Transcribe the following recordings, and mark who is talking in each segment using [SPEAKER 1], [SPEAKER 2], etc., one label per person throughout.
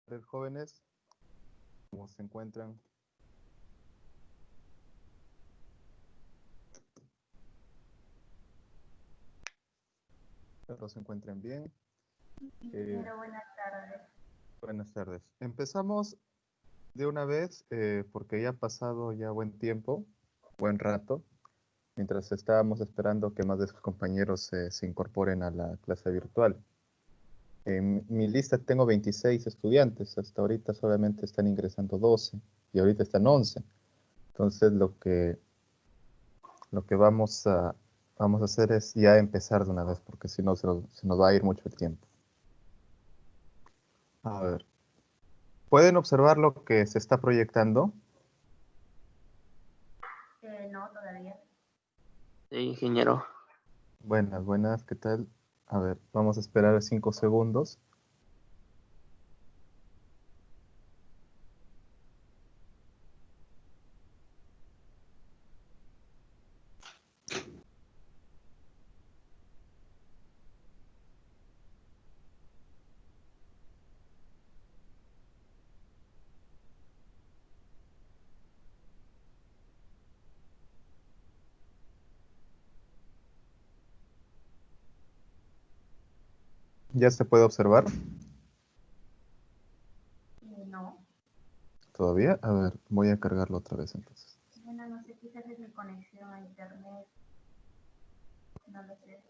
[SPEAKER 1] tardes, jóvenes. ¿Cómo se encuentran? Espero se encuentren bien.
[SPEAKER 2] Buenas tardes.
[SPEAKER 1] Buenas tardes. Empezamos de una vez porque ya ha pasado ya buen tiempo, buen rato, mientras estábamos esperando que más de sus compañeros se incorporen a la clase virtual. En mi lista tengo 26 estudiantes, hasta ahorita solamente están ingresando 12 y ahorita están 11. Entonces lo que vamos a hacer es ya empezar de una vez, porque si no se nos va a ir mucho el tiempo. A ver, ¿pueden observar lo que se está proyectando?
[SPEAKER 2] No, todavía.
[SPEAKER 3] Sí, ingeniero.
[SPEAKER 1] Buenas, buenas, ¿qué tal? A ver, vamos a esperar 5 segundos. ¿Ya se puede observar?
[SPEAKER 2] No.
[SPEAKER 1] ¿Todavía? A ver, voy a cargarlo otra vez entonces.
[SPEAKER 2] Bueno, no sé, quizás es mi conexión a internet. No lo sé.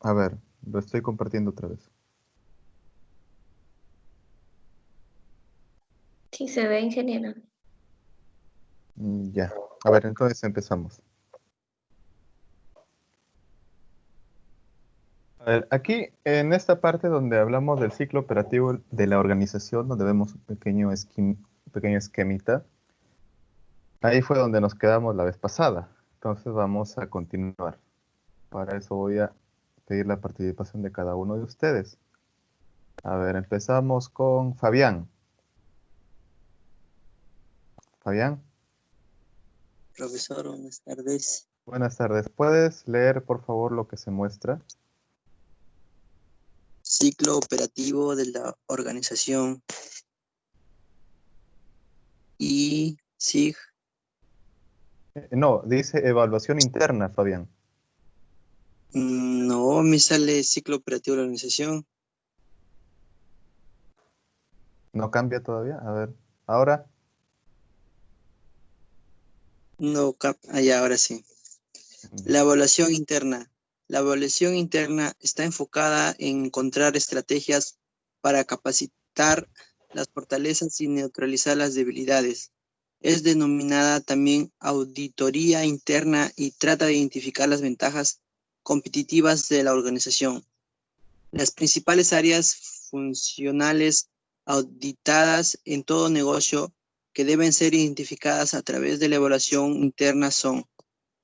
[SPEAKER 1] A ver, lo estoy compartiendo otra vez.
[SPEAKER 4] Sí, se ve, ingeniero.
[SPEAKER 1] Ya. A ver, entonces empezamos. A ver, aquí en esta parte donde hablamos del ciclo operativo de la organización, donde vemos un pequeño esquemita, ahí fue donde nos quedamos la vez pasada. Entonces vamos a continuar. Para eso voy a pedir la participación de cada uno de ustedes. A ver, empezamos con Fabián. Fabián,
[SPEAKER 3] Profesor, buenas tardes.
[SPEAKER 1] buenas tardes. ¿Puedes leer, por favor, lo que se muestra?
[SPEAKER 3] Ciclo operativo de la organización y SIG.
[SPEAKER 1] No, dice evaluación interna, Fabián.
[SPEAKER 3] No me sale ciclo operativo de la organización.
[SPEAKER 1] ¿No cambia todavía? A ver, ahora.
[SPEAKER 3] No, ya, ahora sí. La evaluación interna. La evaluación interna está enfocada en encontrar estrategias para capacitar las fortalezas y neutralizar las debilidades. Es denominada también auditoría interna y trata de identificar las ventajas competitivas de la organización. Las principales áreas funcionales auditadas en todo negocio que deben ser identificadas a través de la evaluación interna son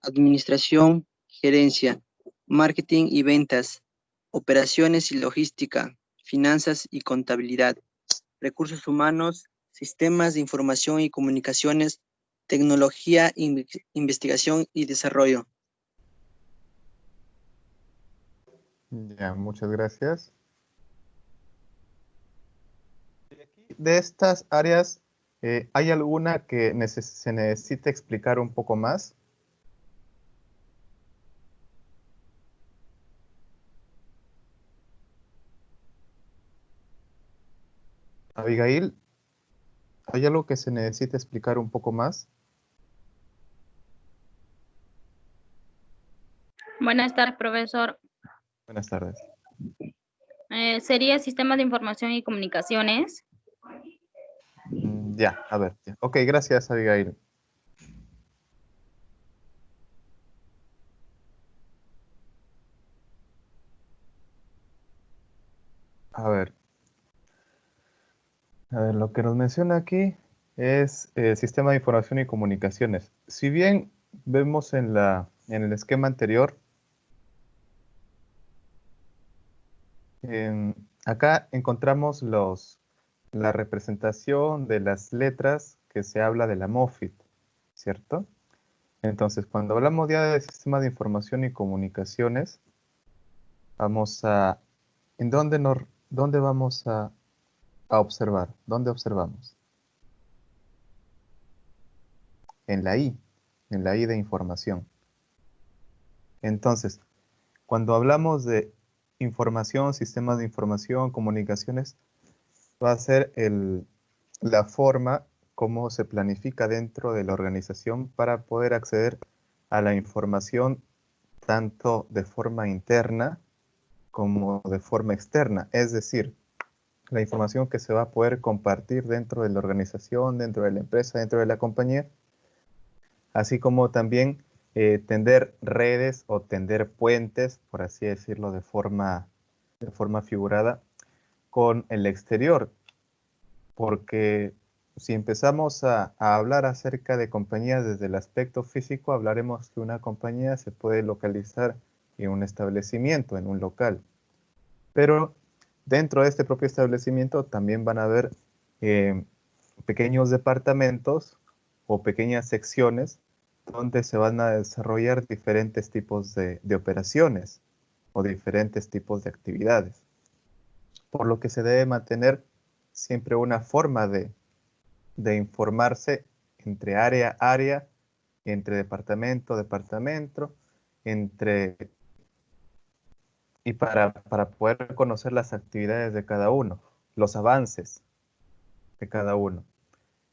[SPEAKER 3] administración, gerencia, marketing y ventas, operaciones y logística, finanzas y contabilidad, recursos humanos, sistemas de información y comunicaciones, tecnología, investigación y desarrollo.
[SPEAKER 1] Ya, muchas gracias. De estas áreas, ¿hay alguna que se necesite explicar un poco más? Abigail, ¿hay algo que se necesite explicar un poco más?
[SPEAKER 5] Buenas tardes, profesor.
[SPEAKER 1] Buenas tardes.
[SPEAKER 5] ¿Sería Sistema de Información y Comunicaciones?
[SPEAKER 1] Ya, a ver. Ya. Ok, gracias, Abigail. A ver, lo que nos menciona aquí es Sistema de Información y Comunicaciones. Si bien vemos en el esquema anterior, acá encontramos la representación de las letras que se habla de la MOFIT, ¿cierto? Entonces, cuando hablamos ya de Sistema de Información y Comunicaciones, vamos a... ¿En dónde ¿dónde vamos a observar? ¿Dónde observamos? En la I de información. Entonces, cuando hablamos de información, sistemas de información, comunicaciones, va a ser la forma como se planifica dentro de la organización para poder acceder a la información tanto de forma interna como de forma externa. Es decir, la información que se va a poder compartir dentro de la organización, dentro de la empresa, dentro de la compañía, así como también tender redes o tender puentes, por así decirlo, de forma figurada, con el exterior. Porque si empezamos a hablar acerca de compañías desde el aspecto físico, hablaremos que una compañía se puede localizar en un establecimiento, en un local. Pero dentro de este propio establecimiento también van a haber pequeños departamentos o pequeñas secciones donde se van a desarrollar diferentes tipos de operaciones o diferentes tipos de actividades. Por lo que se debe mantener siempre una forma de informarse entre área a área, entre departamento a departamento, y para poder conocer las actividades de cada uno, los avances de cada uno.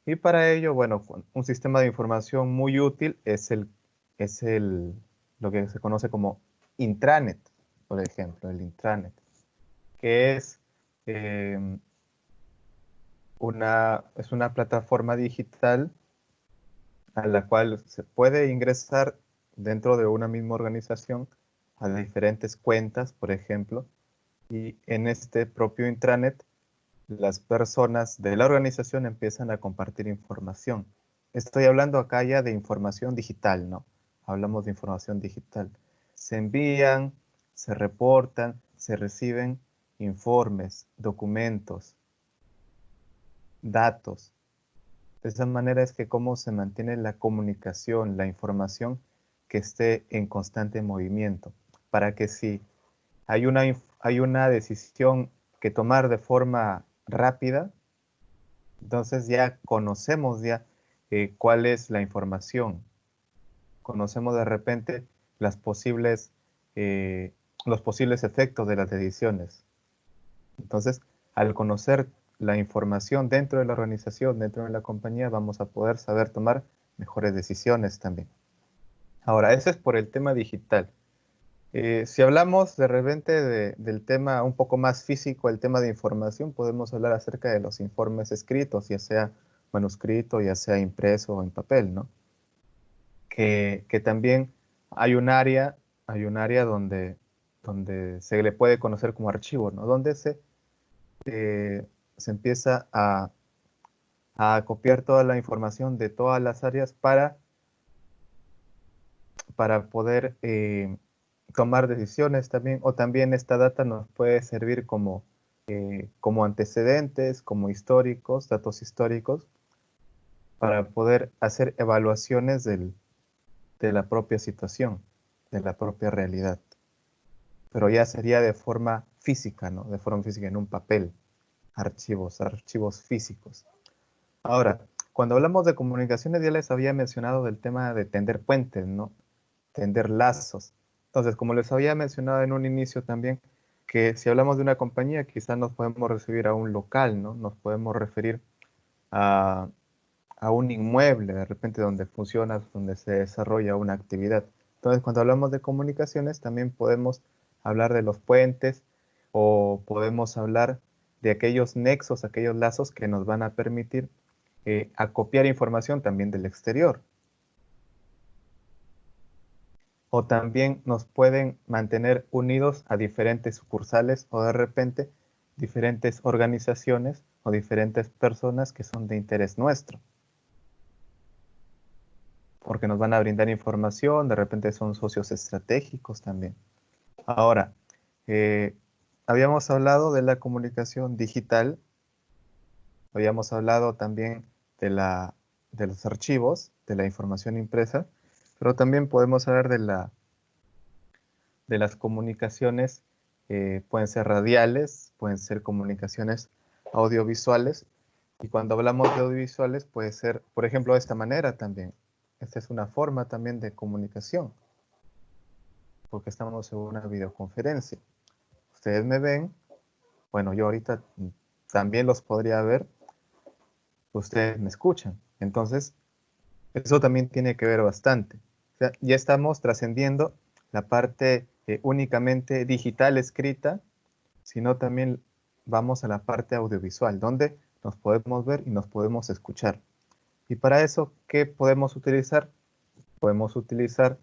[SPEAKER 1] Y para ello, bueno, un sistema de información muy útil es lo que se conoce como intranet, por ejemplo, el intranet, que es una plataforma digital a la cual se puede ingresar dentro de una misma organización a diferentes cuentas, por ejemplo, y en este propio intranet las personas de la organización empiezan a compartir información. Estoy hablando acá ya de información digital, ¿no? Hablamos de información digital. Se envían, se reportan, se reciben informes, documentos, datos. De esa manera es que cómo se mantiene la comunicación, la información que esté en constante movimiento, para que si hay una decisión que tomar de forma rápida, entonces ya conocemos cuál es la información. Conocemos de repente los posibles efectos de las decisiones. Entonces, al conocer la información dentro de la organización, dentro de la compañía, vamos a poder saber tomar mejores decisiones también. Ahora, eso es por el tema digital. Si hablamos de repente del tema un poco más físico, el tema de información, podemos hablar acerca de los informes escritos, ya sea manuscrito, ya sea impreso o en papel, ¿no? Que también hay un área donde se le puede conocer como archivo, ¿no? Donde se empieza a copiar toda la información de todas las áreas para poder tomar decisiones también, o también esta data nos puede servir como antecedentes, como históricos, datos históricos, para poder hacer evaluaciones de la propia situación, de la propia realidad. Pero ya sería de forma física, ¿no? De forma física, en un papel, archivos físicos. Ahora, cuando hablamos de comunicaciones, ya les había mencionado del tema de tender puentes, ¿no? Tender lazos. Entonces, como les había mencionado en un inicio también, que si hablamos de una compañía, quizás nos podemos referir a un local, ¿no? Nos podemos referir a un inmueble, de repente donde funciona, donde se desarrolla una actividad. Entonces, cuando hablamos de comunicaciones, también podemos hablar de los puentes o podemos hablar de aquellos nexos, aquellos lazos que nos van a permitir acopiar información también del exterior. O también nos pueden mantener unidos a diferentes sucursales o de repente diferentes organizaciones o diferentes personas que son de interés nuestro. Porque nos van a brindar información, de repente son socios estratégicos también. Ahora, habíamos hablado de la comunicación digital, habíamos hablado también de los archivos, de la información impresa, pero también podemos hablar de las comunicaciones pueden ser radiales, pueden ser comunicaciones audiovisuales. Y cuando hablamos de audiovisuales puede ser, por ejemplo, de esta manera también. Esta es una forma también de comunicación, porque estamos en una videoconferencia. Ustedes me ven, bueno, yo ahorita también los podría ver, ustedes me escuchan. Entonces, eso también tiene que ver bastante. O sea, ya estamos trascendiendo la parte únicamente digital escrita, sino también vamos a la parte audiovisual, donde nos podemos ver y nos podemos escuchar. Y para eso, ¿qué podemos utilizar? Podemos utilizar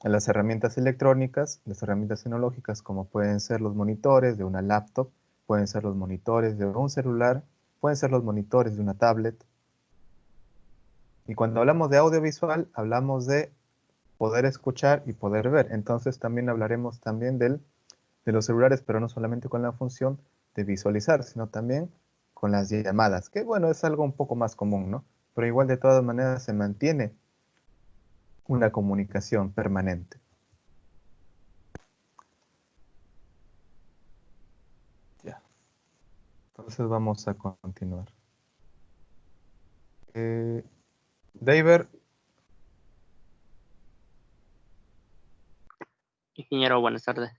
[SPEAKER 1] las herramientas electrónicas, las herramientas tecnológicas, como pueden ser los monitores de una laptop, pueden ser los monitores de un celular, pueden ser los monitores de una tablet. Y cuando hablamos de audiovisual, hablamos de poder escuchar y poder ver. Entonces también hablaremos también de los celulares, pero no solamente con la función de visualizar, sino también con las llamadas, que bueno, es algo un poco más común, ¿no? Pero igual de todas maneras se mantiene una comunicación permanente. Ya. Entonces vamos a continuar. David,
[SPEAKER 4] Ingeniero, buenas tardes.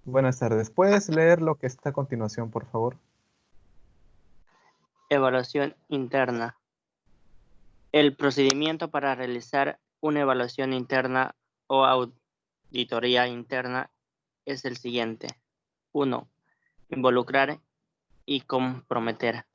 [SPEAKER 1] buenas tardes. ¿Puedes leer lo que está a continuación, por favor?
[SPEAKER 4] Evaluación interna. El procedimiento para realizar una evaluación interna o auditoría interna es el siguiente. 1. Involucrar y comprometer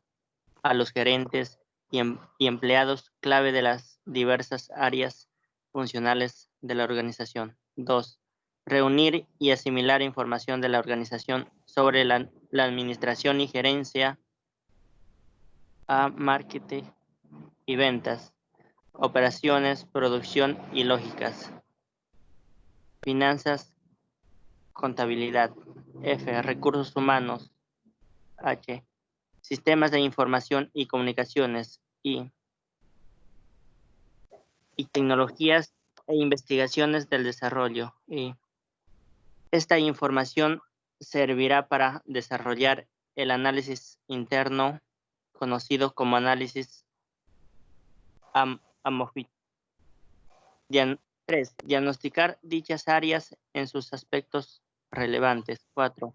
[SPEAKER 4] a los gerentes y empleados clave de las diversas áreas funcionales de la organización. 2. Reunir y asimilar información de la organización sobre la administración y gerencia a marketing y ventas, operaciones, producción y lógicas, finanzas, contabilidad, F, recursos humanos, H, sistemas de información y comunicaciones, I, y tecnologías e investigaciones del desarrollo, I. Esta información servirá para desarrollar el análisis interno conocido como análisis AMOFIT. 3. Diagnosticar dichas áreas en sus aspectos relevantes. 4.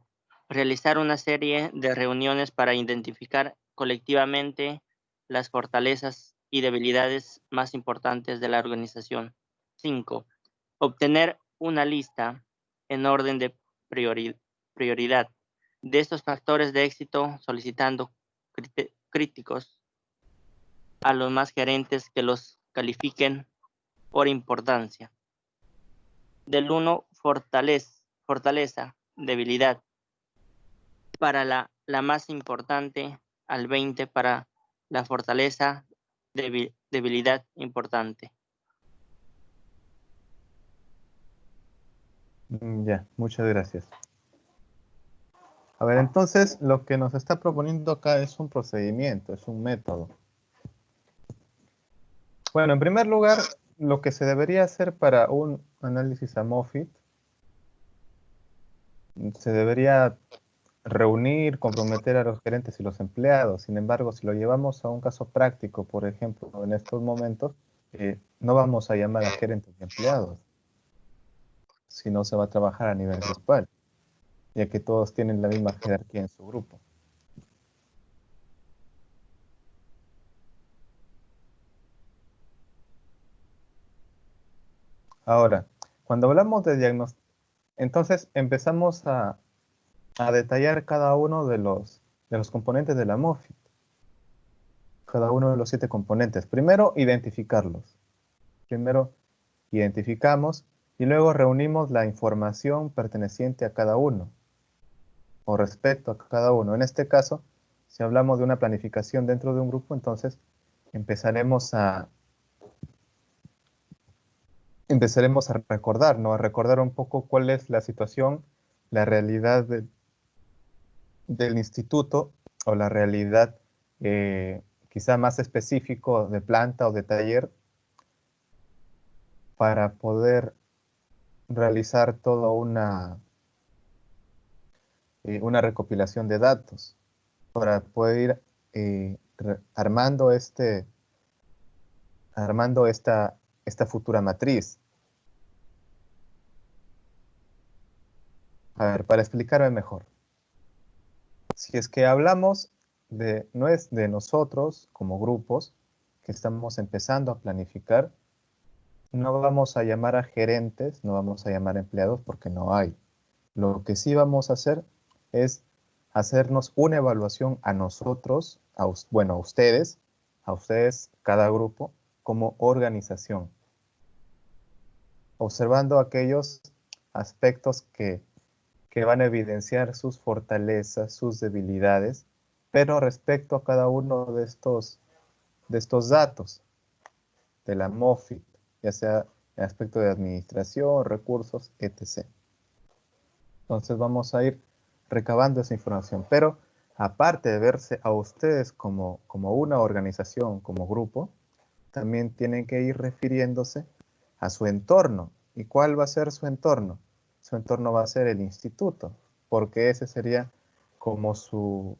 [SPEAKER 4] Realizar una serie de reuniones para identificar colectivamente las fortalezas y debilidades más importantes de la organización. 5. Obtener una lista en orden de prioridad de estos factores de éxito, solicitando críticos a los más gerentes que los califiquen por importancia. Del 1, fortaleza, debilidad. Para la más importante, al 20 para la fortaleza, debilidad importante.
[SPEAKER 1] Ya, muchas gracias. A ver, entonces lo que nos está proponiendo acá es un procedimiento, es un método. Bueno, en primer lugar, lo que se debería hacer para un análisis AMOFIT, se debería reunir, comprometer a los gerentes y los empleados. Sin embargo, si lo llevamos a un caso práctico, por ejemplo, en estos momentos, no vamos a llamar a gerentes y empleados, sino se va a trabajar a nivel grupal, ya que todos tienen la misma jerarquía en su grupo. Ahora, cuando hablamos de diagnóstico, entonces empezamos a detallar cada uno de los componentes de la MOFIT, cada uno de los 7 componentes. Primero, identificarlos. Primero, identificamos y luego reunimos la información perteneciente a cada uno o respecto a cada uno. En este caso, si hablamos de una planificación dentro de un grupo, entonces empezaremos a recordar, ¿no? A recordar un poco cuál es la situación, la realidad del instituto o la realidad quizá más específico de planta o de taller para poder realizar toda una una recopilación de datos para poder ir armando esta futura matriz. A ver, para explicarme mejor. Si es que hablamos no es de nosotros como grupos que estamos empezando a planificar, no vamos a llamar a gerentes, no vamos a llamar a empleados porque no hay. Lo que sí vamos a hacer es hacernos una evaluación a nosotros, a ustedes, cada grupo, como organización, observando aquellos aspectos que van a evidenciar sus fortalezas, sus debilidades, pero respecto a cada uno de estos datos de la MOFIT, ya sea en aspecto de administración, recursos, etc. Entonces vamos a ir recabando esa información, pero aparte de verse a ustedes como una organización, como grupo, también tienen que ir refiriéndose a su entorno. ¿Y cuál va a ser su entorno? Su entorno va a ser el instituto, porque ese sería como su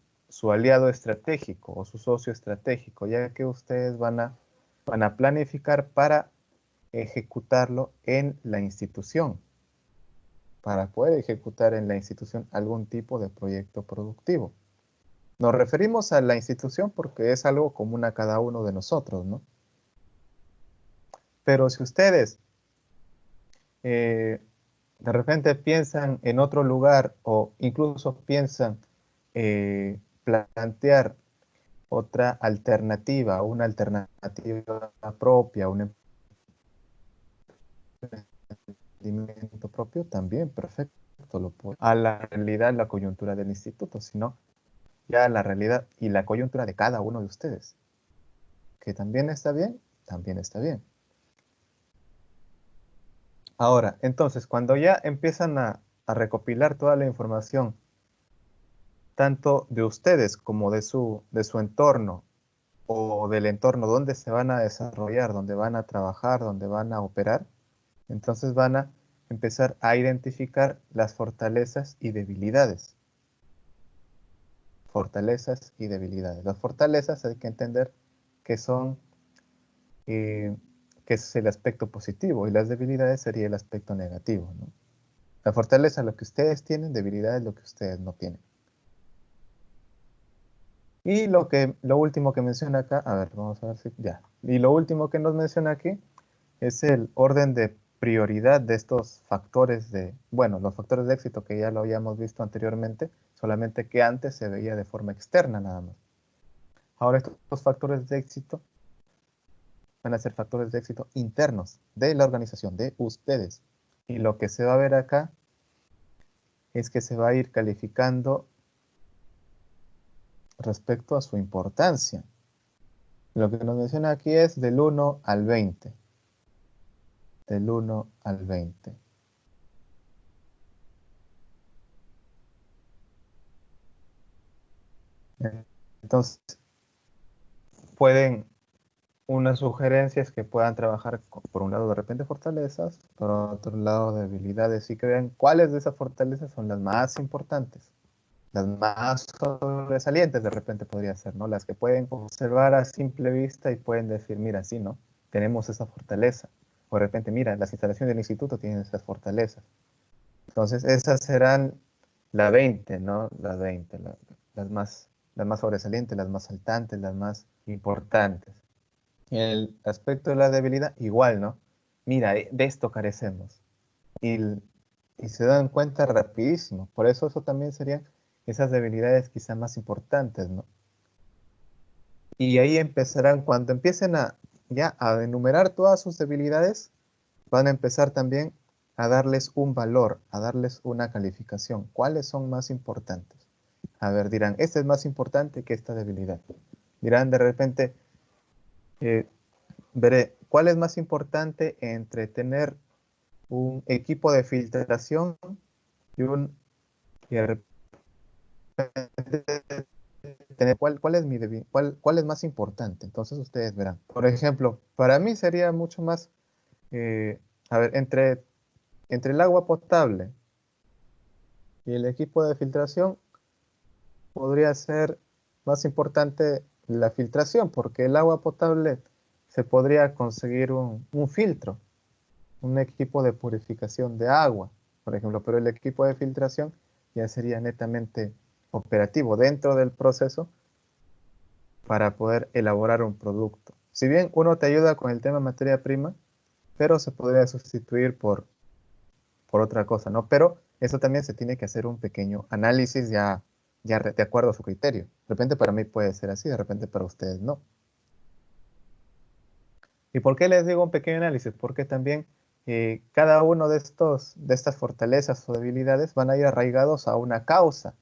[SPEAKER 1] aliado estratégico o su socio estratégico, ya que ustedes van a planificar para ejecutarlo en la institución, para poder ejecutar en la institución algún tipo de proyecto productivo. Nos referimos a la institución porque es algo común a cada uno de nosotros, ¿no? Pero si ustedes de repente piensan en otro lugar o incluso piensan plantear otra alternativa, una alternativa propia, un emprendimiento propio, también perfecto. A la realidad, la coyuntura del instituto, sino ya la realidad y la coyuntura de cada uno de ustedes. Que también está bien, también está bien. Ahora, entonces, cuando ya empiezan a recopilar toda la información, tanto de ustedes como de su entorno o del entorno donde se van a desarrollar, donde van a trabajar, donde van a operar, entonces van a empezar a identificar las fortalezas y debilidades. Fortalezas y debilidades. Las fortalezas hay que entender que son, que es el aspecto positivo y las debilidades sería el aspecto negativo, ¿no? La fortaleza es lo que ustedes tienen, debilidad es lo que ustedes no tienen. Y lo último que menciona acá, a ver, vamos a ver si ya. Y lo último que nos menciona aquí es el orden de prioridad de estos factores los factores de éxito que ya lo habíamos visto anteriormente, solamente que antes se veía de forma externa nada más. Ahora estos factores de éxito van a ser factores de éxito internos de la organización, de ustedes. Y lo que se va a ver acá es que se va a ir calificando respecto a su importancia. Lo que nos menciona aquí es del 1 al 20. Del 1 al 20. Entonces, unas sugerencias que puedan trabajar, por un lado de repente fortalezas, por otro lado debilidades, y que vean cuáles de esas fortalezas son las más importantes, las más sobresalientes de repente podría ser, ¿no? Las que pueden observar a simple vista y pueden decir, mira, sí, ¿no? Tenemos esa fortaleza. O de repente, mira, las instalaciones del instituto tienen esas fortalezas. Entonces, esas serán la 20, ¿no? Las 20, las más sobresalientes, las más saltantes, las más importantes. El aspecto de la debilidad, igual, ¿no? Mira, de esto carecemos. Y se dan cuenta rapidísimo. Por eso también serían esas debilidades quizá más importantes, ¿no? Y ahí empezarán, cuando empiecen a enumerar todas sus debilidades, van a empezar también a darles un valor, a darles una calificación. ¿Cuáles son más importantes? A ver, dirán, este es más importante que esta debilidad. Dirán de repente, veré, ¿cuál es más importante entre tener un equipo de filtración y de repente tener cuál es más importante? Entonces ustedes verán. Por ejemplo, para mí sería mucho más, a ver, entre el agua potable Y el equipo de filtración podría ser más importante la filtración, porque el agua potable se podría conseguir un filtro, un equipo de purificación de agua, por ejemplo, pero el equipo de filtración ya sería netamente operativo dentro del proceso para poder elaborar un producto. Si bien uno te ayuda con el tema materia prima, pero se podría sustituir por otra cosa, ¿no? Pero eso también se tiene que hacer un pequeño análisis ya de acuerdo a su criterio. De repente para mí puede ser así, de repente para ustedes no. ¿Y por qué les digo un pequeño análisis? Porque también cada uno de estas fortalezas o debilidades van a ir arraigados a una causa.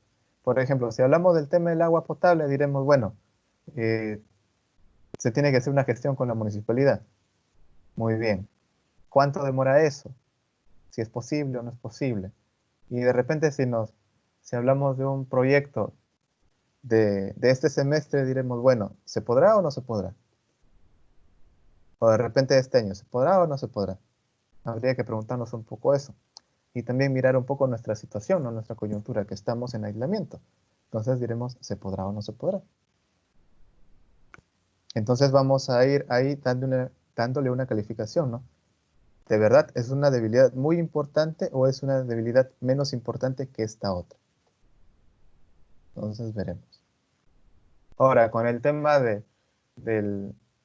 [SPEAKER 1] Por ejemplo, si hablamos del tema del agua potable, diremos, bueno, se tiene que hacer una gestión con la municipalidad. Muy bien. ¿Cuánto demora eso? Si es posible o no es posible. Y de repente si hablamos de un proyecto de este semestre, diremos, bueno, ¿se podrá o no se podrá? O de repente este año, ¿se podrá o no se podrá? Habría que preguntarnos un poco eso. Y también mirar un poco nuestra situación, ¿no? Nuestra coyuntura, que estamos en aislamiento. Entonces diremos, ¿se podrá o no se podrá? Entonces vamos a ir ahí dándole una calificación, ¿no? ¿De verdad es una debilidad muy importante o es una debilidad menos importante que esta otra? Entonces veremos. Ahora, con el tema de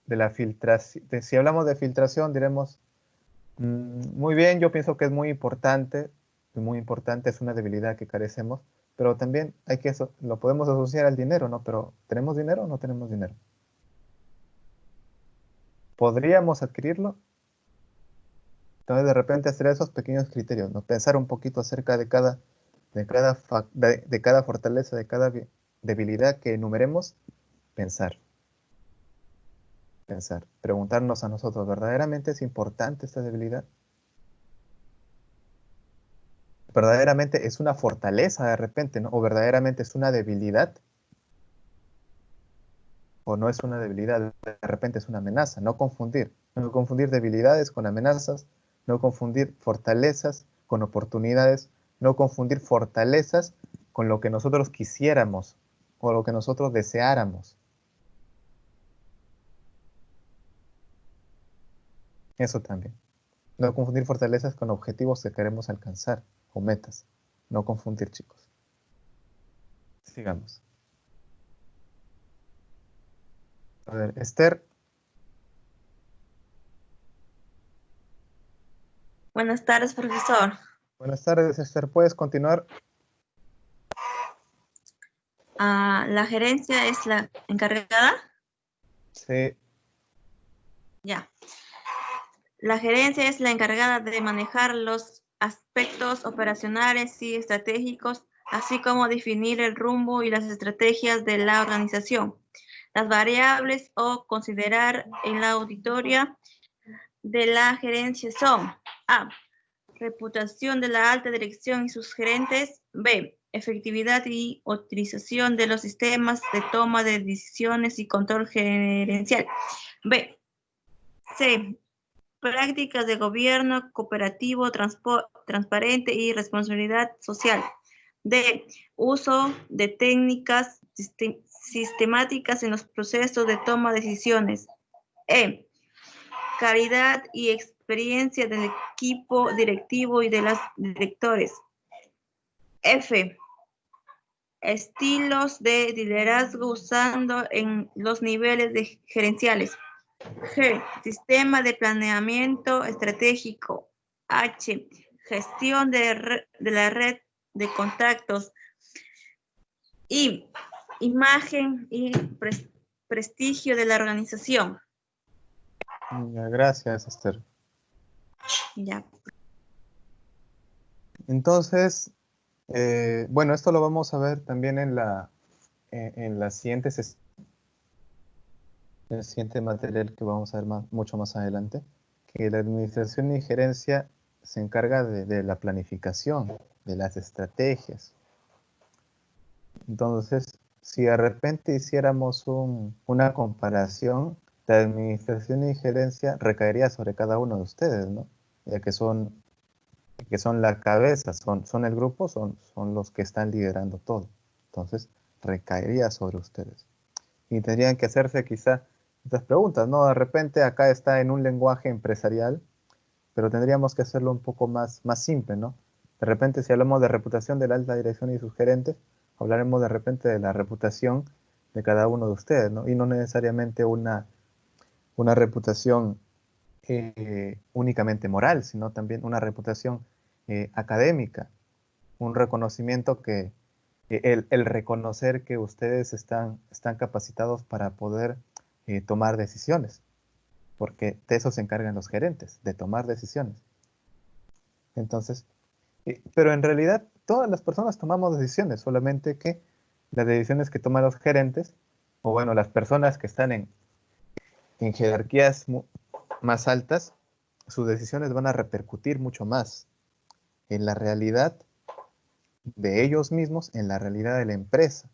[SPEAKER 1] la filtración, si hablamos de filtración, diremos, muy bien, yo pienso que es muy importante, es una debilidad que carecemos, pero también lo podemos asociar al dinero, ¿no? Pero ¿tenemos dinero o no tenemos dinero? ¿Podríamos adquirirlo? Entonces, de repente, hacer esos pequeños criterios, ¿no? Pensar un poquito acerca de cada fortaleza, de cada debilidad que enumeremos, pensar. Preguntarnos a nosotros, ¿verdaderamente es importante esta debilidad? ¿Verdaderamente es una fortaleza de repente, ¿no? ¿O verdaderamente es una debilidad? ¿O no es una debilidad? De repente es una amenaza. No confundir debilidades con amenazas, no confundir fortalezas con oportunidades, no confundir fortalezas con lo que nosotros quisiéramos o lo que nosotros deseáramos. Eso también. No confundir fortalezas con objetivos que queremos alcanzar o metas. No confundir, chicos. Sigamos. A ver, Esther.
[SPEAKER 6] Buenas tardes, profesor.
[SPEAKER 1] Buenas tardes, Esther. ¿Puedes continuar?
[SPEAKER 6] ¿La gerencia es la encargada?
[SPEAKER 1] Sí.
[SPEAKER 6] Ya. La gerencia es la encargada de manejar los aspectos operacionales y estratégicos, así como definir el rumbo y las estrategias de la organización. Las variables o considerar en la auditoría de la gerencia son: A, reputación de la alta dirección y sus gerentes. B, efectividad y utilización de los sistemas de toma de decisiones y control gerencial. B, C, prácticas de gobierno cooperativo, transparente y responsabilidad social. D, uso de técnicas sistemáticas en los procesos de toma de decisiones. E, calidad y experiencia del equipo directivo y de los directores. F, estilos de liderazgo usando en los niveles de gerenciales. G, sistema de planeamiento estratégico. H, gestión de la red de contactos. I, imagen y prestigio de la organización.
[SPEAKER 1] Gracias, Esther.
[SPEAKER 6] Ya.
[SPEAKER 1] Entonces, bueno, esto lo vamos a ver también en la siguiente sesión, el siguiente material que vamos a ver mucho más adelante, que la administración y gerencia se encarga de la planificación, de las estrategias. Entonces, si de repente hiciéramos una comparación, la administración y gerencia recaería sobre cada uno de ustedes, ¿no? Ya que son que son la cabeza, son el grupo, son los que están liderando todo. Entonces, recaería sobre ustedes. Y tendrían que hacerse quizá estas preguntas, ¿no? De repente acá está en un lenguaje empresarial, pero tendríamos que hacerlo un poco más simple, ¿no? De repente, si hablamos de reputación de la alta dirección y sus gerentes, hablaremos de repente de la reputación de cada uno de ustedes, ¿no? Y no necesariamente una reputación únicamente moral, sino también una reputación académica, un reconocimiento que el reconocer que ustedes están capacitados para poder tomar decisiones, porque de eso se encargan los gerentes, de tomar decisiones. Entonces, pero en realidad todas las personas tomamos decisiones, solamente que las decisiones que toman los gerentes, o bueno, las personas que están en jerarquías más altas, sus decisiones van a repercutir mucho más en la realidad de ellos mismos, en la realidad de la empresa.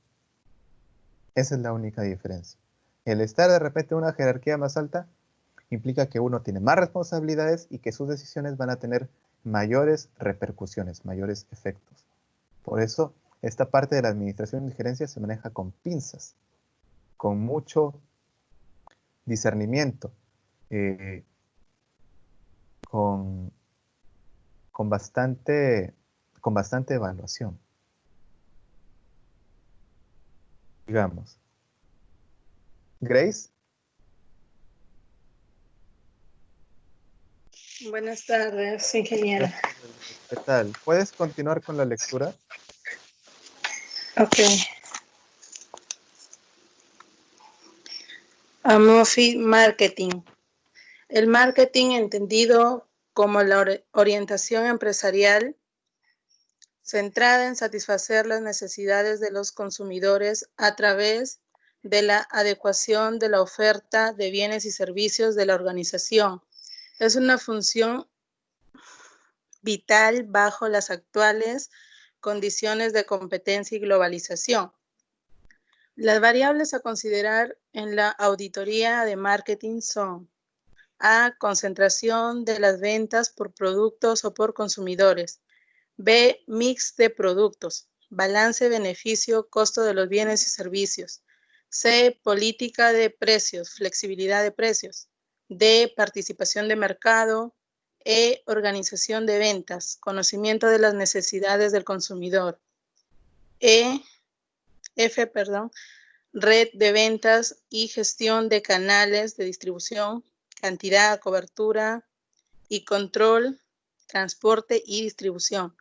[SPEAKER 1] Esa es la única diferencia. El estar de repente en una jerarquía más alta implica que uno tiene más responsabilidades y que sus decisiones van a tener mayores repercusiones, mayores efectos. Por eso, esta parte de la administración y gerencia se maneja con pinzas, con mucho discernimiento, con bastante evaluación. Digamos. Grace.
[SPEAKER 7] Buenas tardes, ingeniera.
[SPEAKER 1] ¿Qué tal? ¿Puedes continuar con la lectura?
[SPEAKER 7] Ok. Amofi Marketing. El marketing entendido como la orientación empresarial centrada en satisfacer las necesidades de los consumidores a través de la adecuación de la oferta de bienes y servicios de la organización. Es una función vital bajo las actuales condiciones de competencia y globalización. Las variables a considerar en la auditoría de marketing son: A. Concentración de las ventas por productos o por consumidores. B. Mix de productos. Balance, beneficio, costo de los bienes y servicios. C. Política de precios, flexibilidad de precios. D. Participación de mercado. E. Organización de ventas, conocimiento de las necesidades del consumidor. F. Red de ventas y gestión de canales de distribución, cantidad, cobertura y control, transporte y distribución.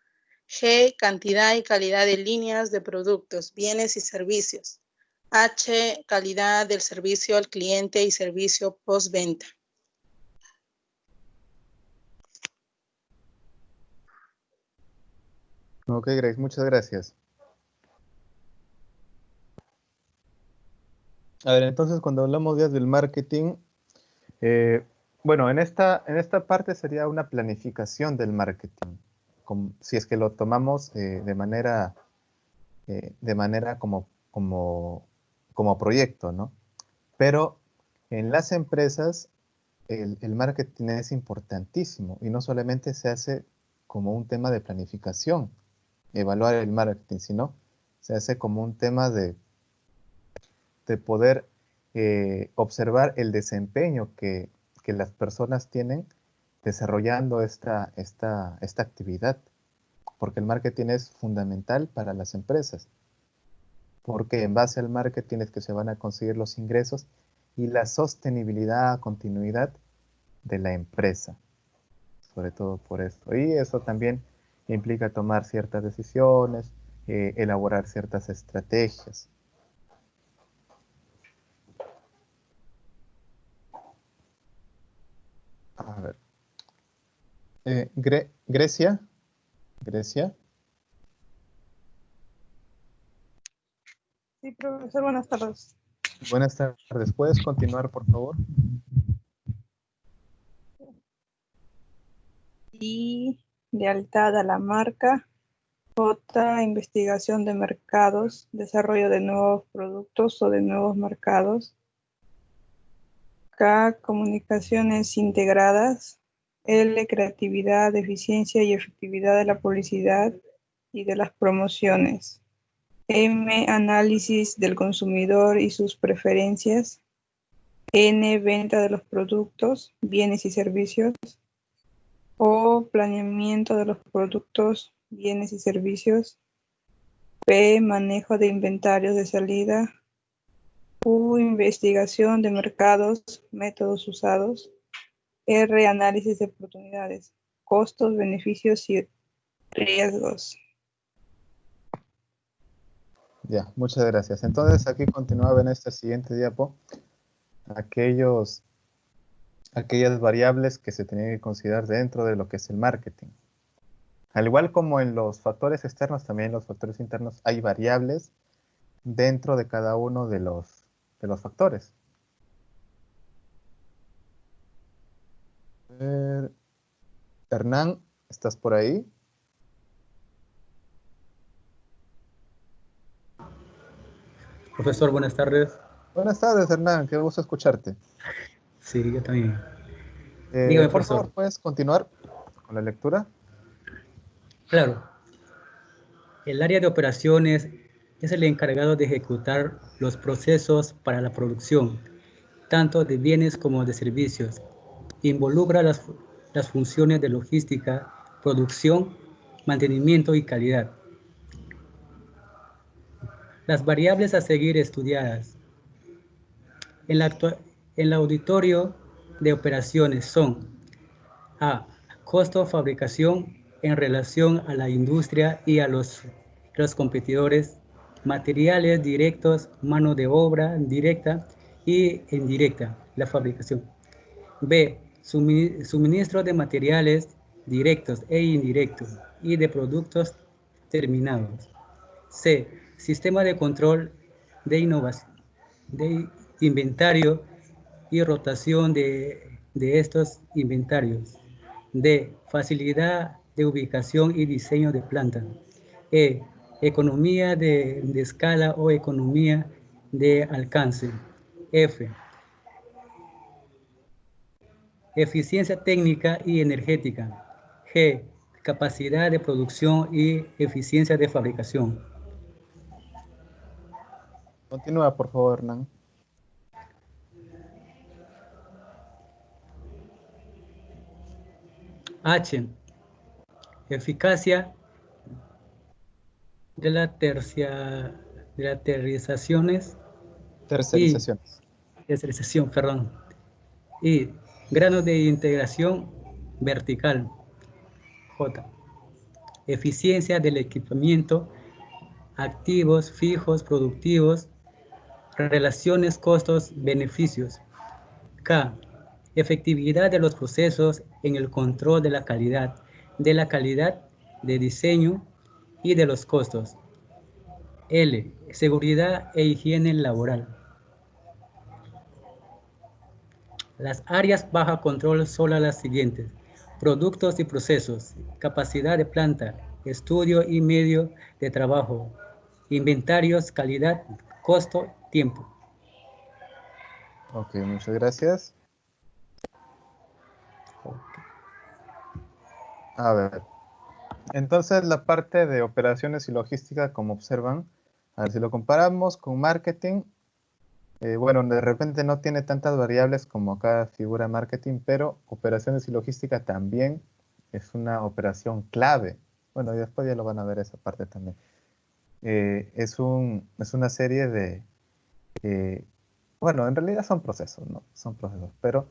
[SPEAKER 7] G. Cantidad y calidad de líneas de productos, bienes y servicios. H. Calidad del servicio al cliente y servicio postventa.
[SPEAKER 1] Ok, Grace, muchas gracias. A ver, entonces cuando hablamos ya del marketing, bueno, en esta parte sería una planificación del marketing, si es que lo tomamos de manera como proyecto, ¿no? Pero en las empresas el marketing es importantísimo y no solamente se hace como un tema de planificación, evaluar el marketing, sino se hace como un tema de poder observar el desempeño que las personas tienen desarrollando esta actividad, porque el marketing es fundamental para las empresas, porque en base al marketing es que se van a conseguir los ingresos y la sostenibilidad, continuidad de la empresa, sobre todo por esto. Y eso también implica tomar ciertas decisiones, elaborar ciertas estrategias. A ver. Grecia.
[SPEAKER 8] Sí, profesor, buenas tardes.
[SPEAKER 1] Buenas tardes. ¿Puedes continuar, por favor?
[SPEAKER 8] Y lealtad a la marca. J. Investigación de mercados, desarrollo de nuevos productos o de nuevos mercados. K. Comunicaciones integradas, L, creatividad, eficiencia y efectividad de la publicidad y de las promociones. M, análisis del consumidor y sus preferencias. N, venta de los productos, bienes y servicios. O, planeamiento de los productos, bienes y servicios. P, manejo de inventarios de salida. U, investigación de mercados, métodos usados. R, análisis de oportunidades, costos, beneficios y riesgos.
[SPEAKER 1] Ya, muchas gracias. Entonces aquí continuaba en este siguiente diapo aquellas variables que se tenían que considerar dentro de lo que es el marketing. Al igual como en los factores externos, también en los factores internos hay variables dentro de cada uno de los factores. Hernán, ¿estás por ahí?
[SPEAKER 9] Profesor, buenas tardes.
[SPEAKER 1] Buenas tardes, Hernán, qué gusto escucharte.
[SPEAKER 9] Sí, yo también. Dígame,
[SPEAKER 1] por
[SPEAKER 9] profesor.
[SPEAKER 1] favor, ¿puedes continuar con la lectura?
[SPEAKER 9] Claro. El área de operaciones es el encargado de ejecutar los procesos para la producción, tanto de bienes como de servicios. Involucra las funciones de logística, producción, mantenimiento y calidad. Las variables a seguir estudiadas. En el auditorio de operaciones son A. Costo fabricación en relación a la industria y a los competidores, materiales directos, mano de obra directa y indirecta, la fabricación. B. Suministro de materiales directos e indirectos y de productos terminados. C. Sistema de control de innovación, de inventario y rotación de estos inventarios. D. Facilidad de ubicación y diseño de planta. E. Economía de escala o economía de alcance. F. Eficiencia técnica y energética. G. Capacidad de producción y eficiencia de fabricación.
[SPEAKER 1] Continúa, por favor, Hernán.
[SPEAKER 9] H. Eficacia de la tercerizaciones y tercerización, perdón. Y grano de integración vertical. J. Eficiencia del equipamiento, activos fijos productivos, relaciones costos-beneficios. K. Efectividad de los procesos en el control de la calidad de diseño y de los costos. L. Seguridad e higiene laboral. Las áreas bajo control son las siguientes: productos y procesos, capacidad de planta, estudio y medio de trabajo, inventarios, calidad, costo, tiempo.
[SPEAKER 1] Ok, muchas gracias. A ver, entonces la parte de operaciones y logística, como observan, a ver si lo comparamos con marketing, bueno, de repente no tiene tantas variables como acá figura marketing, pero operaciones y logística también es una operación clave. Bueno, y después ya lo van a ver esa parte también. Es una serie de, bueno, en realidad son procesos, ¿no? Son procesos, pero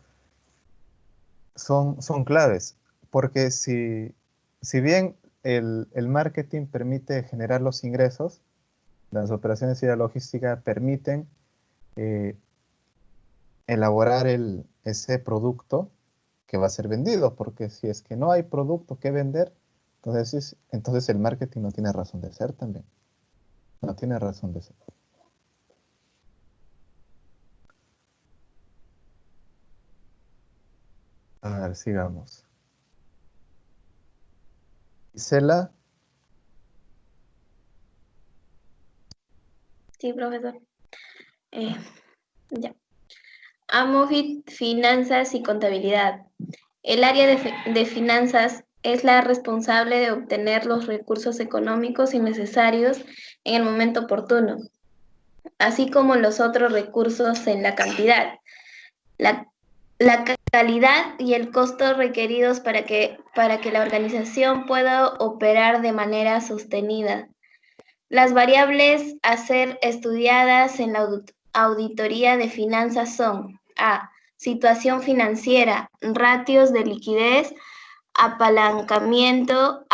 [SPEAKER 1] son claves, porque si bien el marketing permite generar los ingresos, las operaciones y la logística permiten elaborar ese producto que va a ser vendido, porque si es que no hay producto que vender, entonces el marketing no tiene razón de ser también. No tiene razón de ser. A ver, sigamos. Gisela.
[SPEAKER 10] Sí, profesor. Ya. Amo finanzas y contabilidad. El área de finanzas es la responsable de obtener los recursos económicos y necesarios en el momento oportuno, así como los otros recursos en la cantidad, la calidad y el costo requeridos para que la organización pueda operar de manera sostenida. Las variables a ser estudiadas en la auditoría de finanzas son: A. Situación financiera, ratios de liquidez, apalancamiento,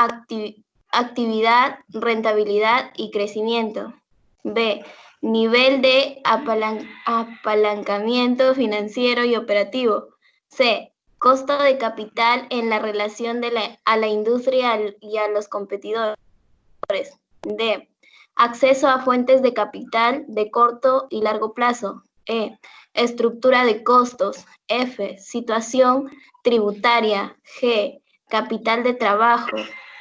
[SPEAKER 10] actividad, rentabilidad y crecimiento. B. Nivel de apalancamiento financiero y operativo. C. Costo de capital en la relación a la industria y a los competidores. D. Acceso a fuentes de capital de corto y largo plazo. E. Estructura de costos. F. Situación tributaria. G. Capital de trabajo.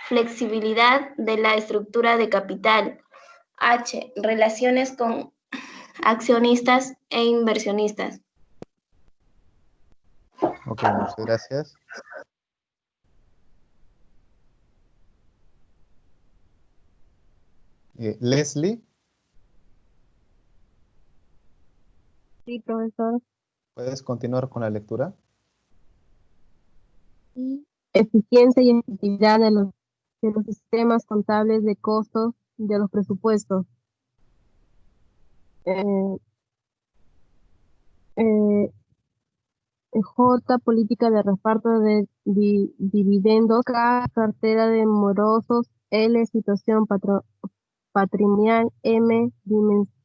[SPEAKER 10] Flexibilidad de la estructura de capital. H. Relaciones con accionistas e inversionistas.
[SPEAKER 1] Ok, muchas gracias. Leslie,
[SPEAKER 11] Sí, profesor.
[SPEAKER 1] ¿puedes continuar con la lectura?
[SPEAKER 11] Y eficiencia y efectividad de los sistemas contables de costos de los presupuestos. Eh, eh, J, política de reparto de dividendos. K, cartera de morosos. L, situación patrimonial. M,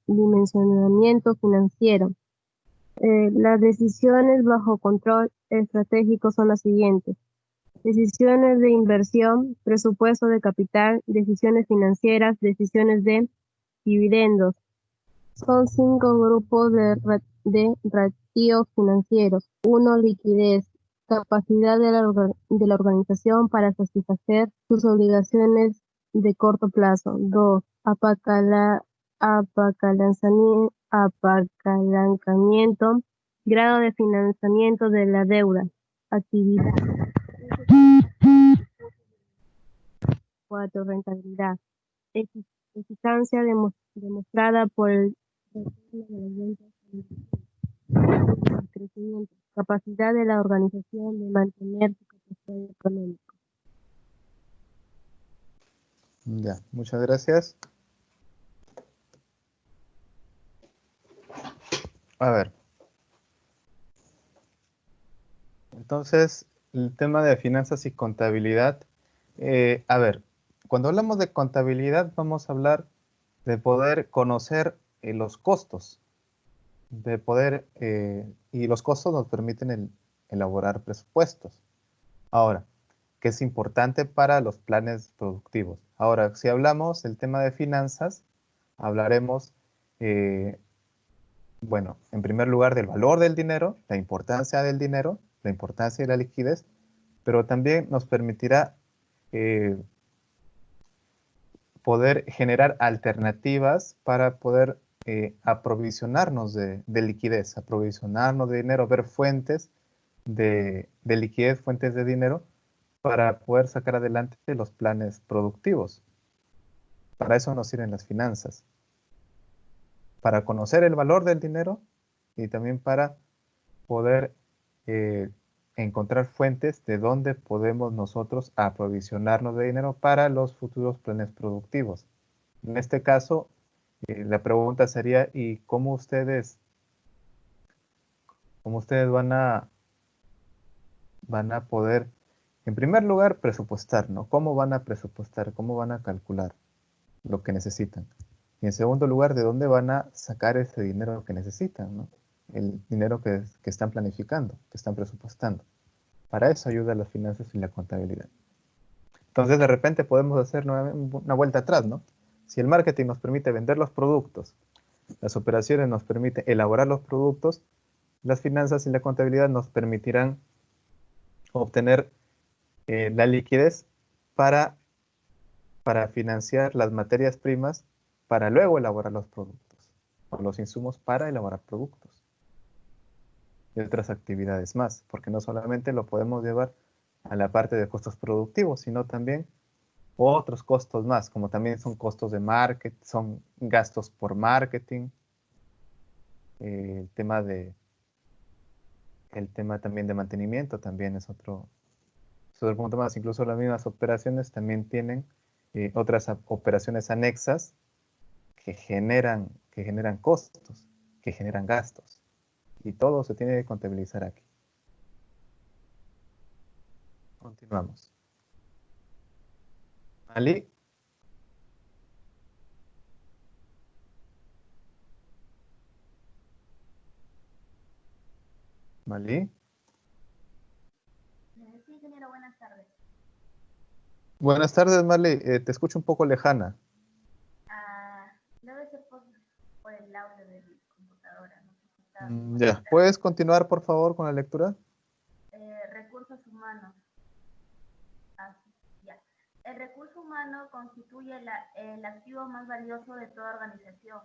[SPEAKER 11] dimensionamiento financiero. Las decisiones bajo control estratégico son las siguientes: decisiones de inversión, presupuesto de capital, decisiones financieras, decisiones de dividendos. Son 5 grupos de ratios financieros. 1, liquidez, capacidad de la organización para satisfacer sus obligaciones de corto plazo. 2, apalancamiento, grado de financiamiento de la deuda, actividad. 4, rentabilidad, eficacia demostrada por el retorno de las ventas, crecimiento, capacidad de la organización de mantener su capital económico.
[SPEAKER 1] Ya, muchas gracias. A ver. Entonces, el tema de finanzas y contabilidad. A ver, cuando hablamos de contabilidad vamos a hablar de poder conocer los costos, de poder, y los costos nos permiten elaborar presupuestos. Ahora, que es importante para los planes productivos. Ahora, si hablamos del tema de finanzas, hablaremos, bueno, en primer lugar del valor del dinero, la importancia del dinero, la importancia de la liquidez, pero también nos permitirá poder generar alternativas para poder aprovisionarnos de liquidez, aprovisionarnos de dinero, ver fuentes de liquidez, fuentes de dinero, para poder sacar adelante los planes productivos. Para eso nos sirven las finanzas. Para conocer el valor del dinero y también para poder encontrar fuentes de donde podemos nosotros aprovisionarnos de dinero para los futuros planes productivos. En este caso, la pregunta sería, ¿y cómo ustedes van a poder, en primer lugar, presupuestar, ¿no? ¿Cómo van a presupuestar? ¿Cómo van a calcular lo que necesitan? Y en segundo lugar, ¿de dónde van a sacar ese dinero que necesitan, ¿no? El dinero que están planificando, que están presupuestando. Para eso ayuda las finanzas y la contabilidad. Entonces, de repente podemos hacer una vuelta atrás, ¿no? Si el marketing nos permite vender los productos, las operaciones nos permiten elaborar los productos, las finanzas y la contabilidad nos permitirán obtener la liquidez para financiar las materias primas para luego elaborar los productos, o los insumos para elaborar productos. y otras actividades más, porque no solamente lo podemos llevar a la parte de costos productivos, sino también otros costos más, como también son costos de marketing, son gastos por marketing, el tema también de mantenimiento también es otro punto más. Incluso las mismas operaciones también tienen otras operaciones anexas que generan costos, que generan gastos. Y todo se tiene que contabilizar aquí. Continuamos. ¿Ali? ¿Malí?
[SPEAKER 2] Sí, ingeniero, buenas tardes.
[SPEAKER 1] Buenas tardes, Marley. Te escucho un poco lejana.
[SPEAKER 2] Debe ser por el audio de mi computadora. No sé si está
[SPEAKER 1] Ya. ¿Puedes continuar, por favor, con la lectura?
[SPEAKER 2] Recursos humanos. Ya. El recurso humano constituye el activo más valioso de toda organización,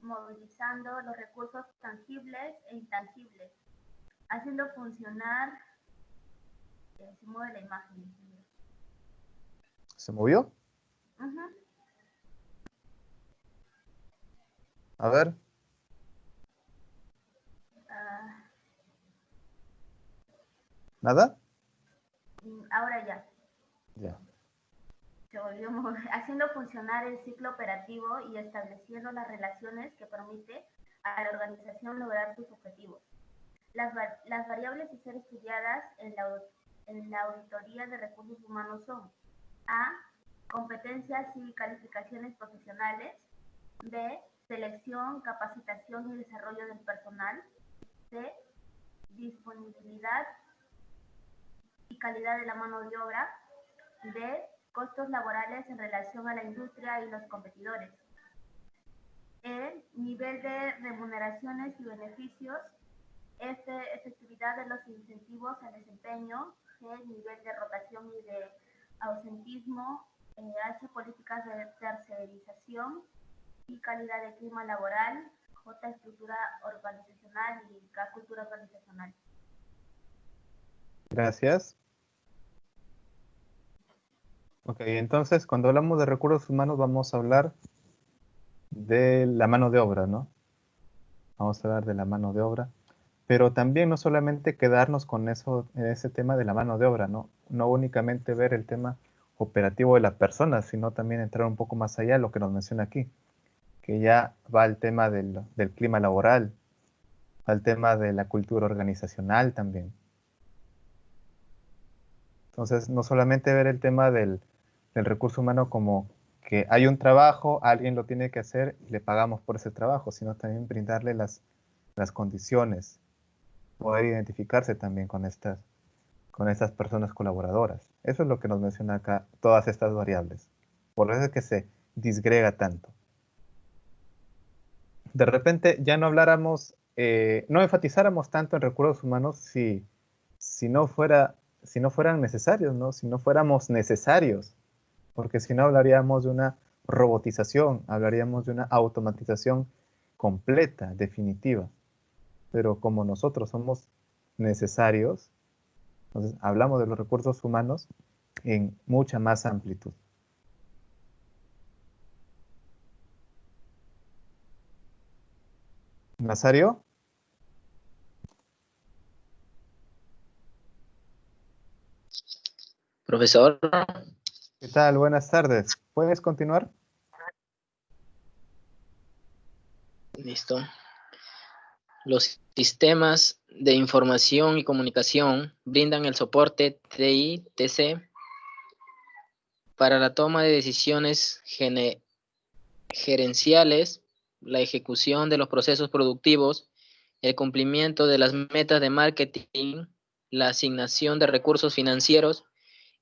[SPEAKER 2] movilizando los recursos tangibles e intangibles, haciendo funcionar. Se mueve la imagen.
[SPEAKER 1] ¿Se movió?
[SPEAKER 2] Ujú.
[SPEAKER 1] A ver. ¿Nada?
[SPEAKER 2] Ahora ya.
[SPEAKER 1] Ya.
[SPEAKER 2] Se volvió haciendo funcionar el ciclo operativo y estableciendo las relaciones que permite a la organización lograr sus objetivos. Las variables a ser estudiadas en la auditoría de recursos humanos son: A. Competencias y calificaciones profesionales. B. Selección, capacitación y desarrollo del personal. C. Disponibilidad y calidad de la mano de obra. D. Costos laborales en relación a la industria y los competidores. E. Nivel de remuneraciones y beneficios. F. Efectividad de los incentivos al desempeño. G. Nivel de rotación y de ausentismo. H. Políticas de tercerización y calidad de clima laboral. J. Estructura organizacional y K. Cultura organizacional.
[SPEAKER 1] Gracias. Ok, entonces cuando hablamos de recursos humanos vamos a hablar de la mano de obra, ¿no? Vamos a hablar de la mano de obra, pero también no solamente quedarnos con ese tema de la mano de obra, ¿no? No únicamente ver el tema operativo de la persona, sino también entrar un poco más allá, lo que nos menciona aquí, que ya va el tema del clima laboral, al tema de la cultura organizacional también. Entonces, no solamente ver el tema del recurso humano como que hay un trabajo, alguien lo tiene que hacer y le pagamos por ese trabajo, sino también brindarle las condiciones, poder identificarse también con estas personas colaboradoras. Eso es lo que nos menciona acá todas estas variables. Por eso es que se disgrega tanto. De repente ya no habláramos, no enfatizáramos tanto en recursos humanos si no fueran necesarios, ¿no? Si no fuéramos necesarios, porque si no hablaríamos de una robotización, hablaríamos de una automatización completa, definitiva. Pero como nosotros somos necesarios, entonces hablamos de los recursos humanos en mucha más amplitud. ¿Nazario?
[SPEAKER 12] Profesor.
[SPEAKER 1] ¿Qué tal? Buenas tardes. ¿Puedes continuar?
[SPEAKER 12] Listo. Los sistemas de información y comunicación brindan el soporte TI/TC para la toma de decisiones gerenciales, la ejecución de los procesos productivos, el cumplimiento de las metas de marketing, la asignación de recursos financieros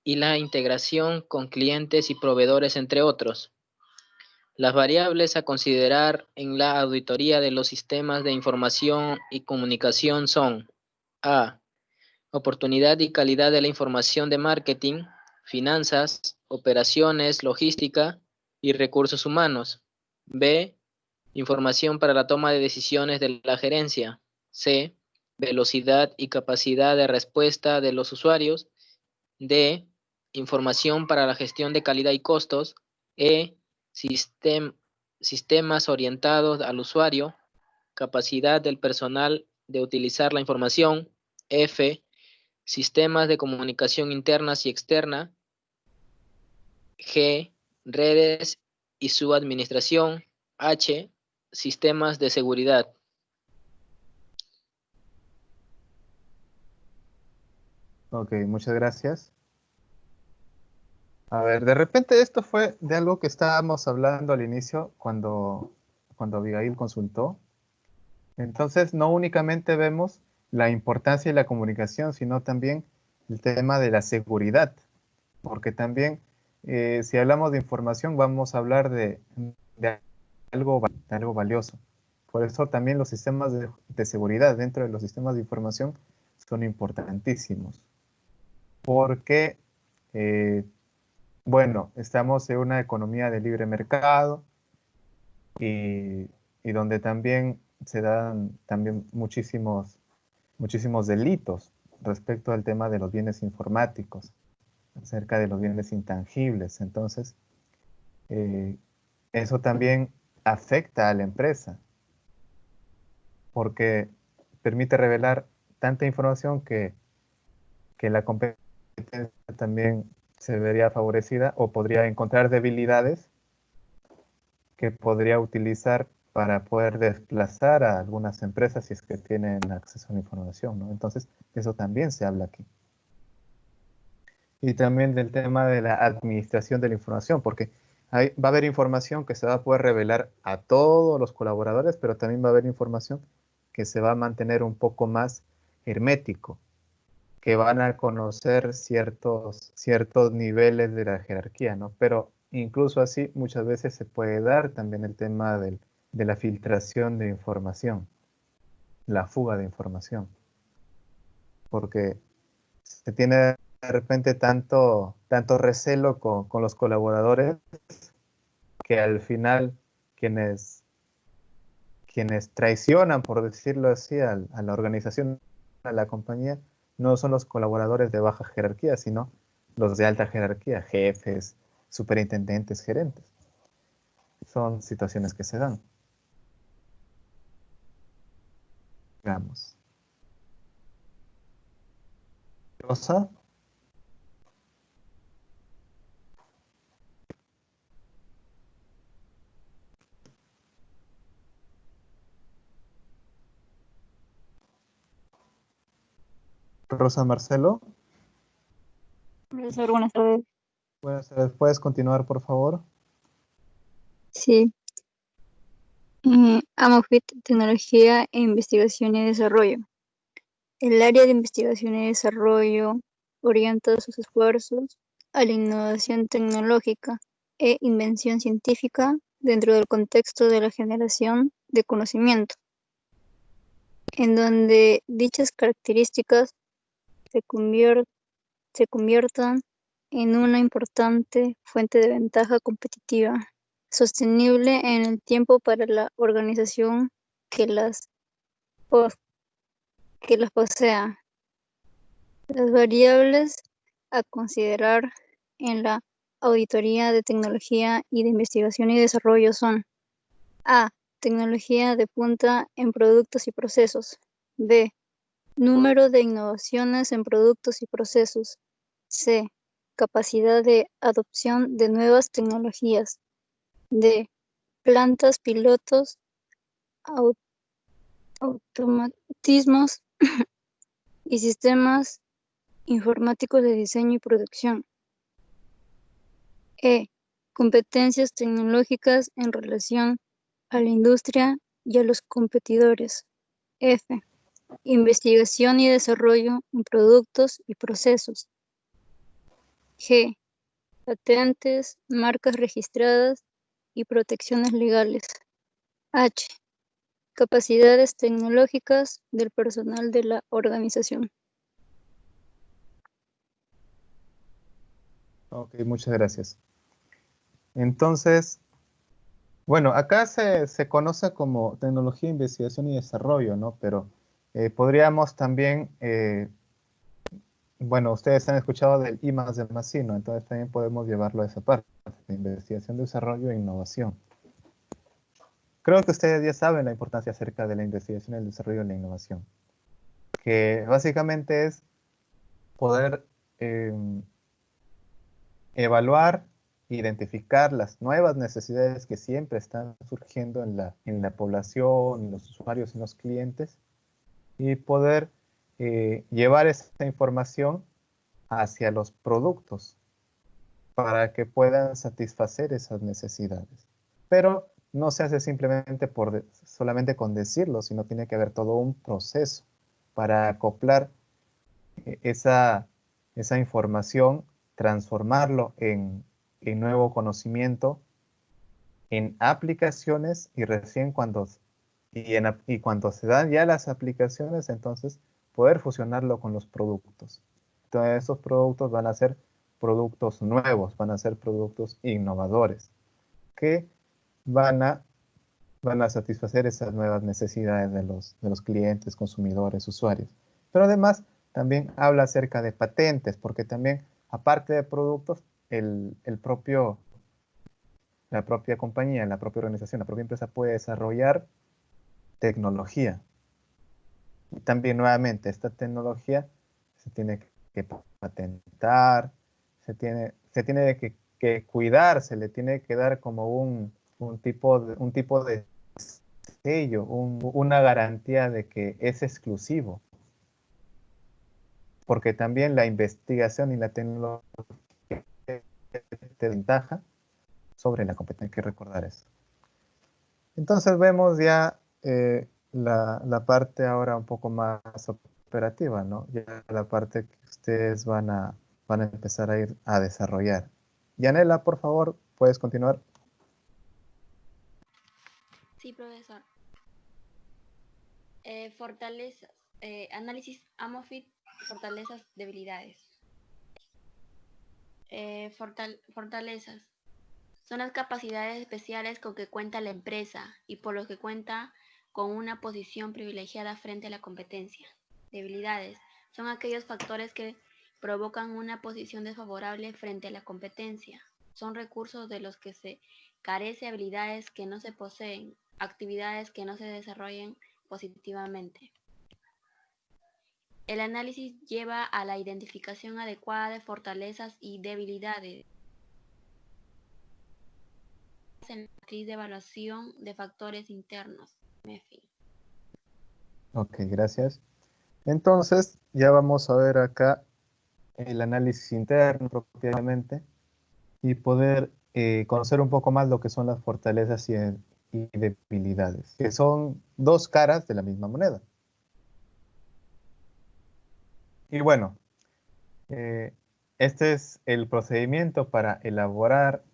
[SPEAKER 12] y la integración con clientes y proveedores, entre otros. Las variables a considerar en la auditoría de los sistemas de información y comunicación son: A. Oportunidad y calidad de la información de marketing, finanzas, operaciones, logística y recursos humanos. B. Información para la toma de decisiones de la gerencia. C. velocidad y capacidad de respuesta de los usuarios. D, información para la gestión de calidad y costos. E, sistemas orientados al usuario, capacidad del personal de utilizar la información. F, sistemas de comunicación internas y externa. G, redes y su administración. H, sistemas de seguridad.
[SPEAKER 1] Ok, muchas gracias. A ver, de repente esto fue de algo que estábamos hablando al inicio cuando Abigail consultó. Entonces, no únicamente vemos la importancia de la comunicación, sino también el tema de la seguridad, porque también si hablamos de información vamos a hablar de algo valioso. Por eso también los sistemas de seguridad dentro de los sistemas de información son importantísimos, porque bueno, estamos en una economía de libre mercado y donde también se dan también muchísimos delitos respecto al tema de los bienes informáticos, acerca de los bienes intangibles. Entonces, eso también afecta a la empresa, porque permite revelar tanta información que la competencia también se vería favorecida o podría encontrar debilidades que podría utilizar para poder desplazar a algunas empresas si es que tienen acceso a la información, ¿no? Entonces, eso también se habla aquí. Y también del tema de la administración de la información, porque va a haber información que se va a poder revelar a todos los colaboradores, pero también va a haber información que se va a mantener un poco más hermético, que van a conocer ciertos niveles de la jerarquía, ¿no? Pero incluso así muchas veces se puede dar también el tema de la filtración de información, la fuga de información, porque se tiene de repente tanto recelo con los colaboradores que al final quienes traicionan, por decirlo así, a la organización, a la compañía, no son los colaboradores de baja jerarquía, sino los de alta jerarquía, jefes, superintendentes, gerentes. Son situaciones que se dan. Digamos. Rosa. Rosa Marcelo.
[SPEAKER 11] Profesor, buenas tardes.
[SPEAKER 1] Buenas tardes. ¿Puedes continuar, por favor?
[SPEAKER 11] Sí. AMOFIT, Tecnología e Investigación y Desarrollo. El área de investigación y desarrollo orienta sus esfuerzos a la innovación tecnológica e invención científica dentro del contexto de la generación de conocimiento, en donde dichas características se conviertan en una importante fuente de ventaja competitiva, sostenible en el tiempo para la organización que las posea. Las variables a considerar en la auditoría de tecnología y de investigación y desarrollo son: A. Tecnología de punta en productos y procesos. B. Número de innovaciones en productos y procesos. C. Capacidad de adopción de nuevas tecnologías. D. Plantas pilotos, automatismos y sistemas informáticos de diseño y producción. E. Competencias tecnológicas en relación a la industria y a los competidores. F. Investigación y desarrollo en productos y procesos. G. Patentes, marcas registradas y protecciones legales. H. Capacidades tecnológicas del personal de la organización.
[SPEAKER 1] Ok, muchas gracias. Entonces, bueno, acá se conoce como tecnología, investigación y desarrollo, ¿no? Pero Podríamos también, bueno, ustedes han escuchado del I más D más I, ¿no? Entonces también podemos llevarlo a esa parte, de investigación, desarrollo e innovación. Creo que ustedes ya saben la importancia acerca de la investigación, el desarrollo y la innovación, que básicamente es poder evaluar, identificar las nuevas necesidades que siempre están surgiendo en la población, en los usuarios, en los clientes, y poder llevar esa información hacia los productos para que puedan satisfacer esas necesidades. Pero no se hace simplemente solamente con decirlo, sino tiene que haber todo un proceso para acoplar esa información, transformarlo en nuevo conocimiento, en aplicaciones, y recién cuando se dan ya las aplicaciones, entonces poder fusionarlo con los productos. Entonces esos productos van a ser productos nuevos, van a ser productos innovadores, que van a satisfacer esas nuevas necesidades de los clientes, consumidores, usuarios. Pero además también habla acerca de patentes, porque también, aparte de productos, la propia compañía, la propia organización, la propia empresa puede desarrollar tecnología. Y también, nuevamente, esta tecnología se tiene que patentar, se tiene que cuidar, se le tiene que dar como un tipo de sello, una garantía de que es exclusivo. Porque también la investigación y la tecnología te ventaja sobre la competencia, hay que recordar eso. Entonces vemos ya la parte ahora un poco más operativa, ¿no? Ya la parte que ustedes van a empezar a ir a desarrollar. Yanela, por favor, ¿puedes continuar?
[SPEAKER 13] Sí, profesor. Fortalezas. Análisis AMOFIT, fortalezas, debilidades. Fortalezas. Son las capacidades especiales con que cuenta la empresa y por los que cuenta con una posición privilegiada frente a la competencia. Debilidades. Son aquellos factores que provocan una posición desfavorable frente a la competencia. Son recursos de los que se carece, habilidades que no se poseen, actividades que no se desarrollen positivamente. El análisis lleva a la identificación adecuada de fortalezas y debilidades en la matriz de evaluación de factores internos, MEFI.
[SPEAKER 1] Ok, gracias. Entonces, ya vamos a ver acá el análisis interno propiamente y poder conocer un poco más lo que son las fortalezas y debilidades, que son dos caras de la misma moneda. Y bueno, este es el procedimiento para elaborar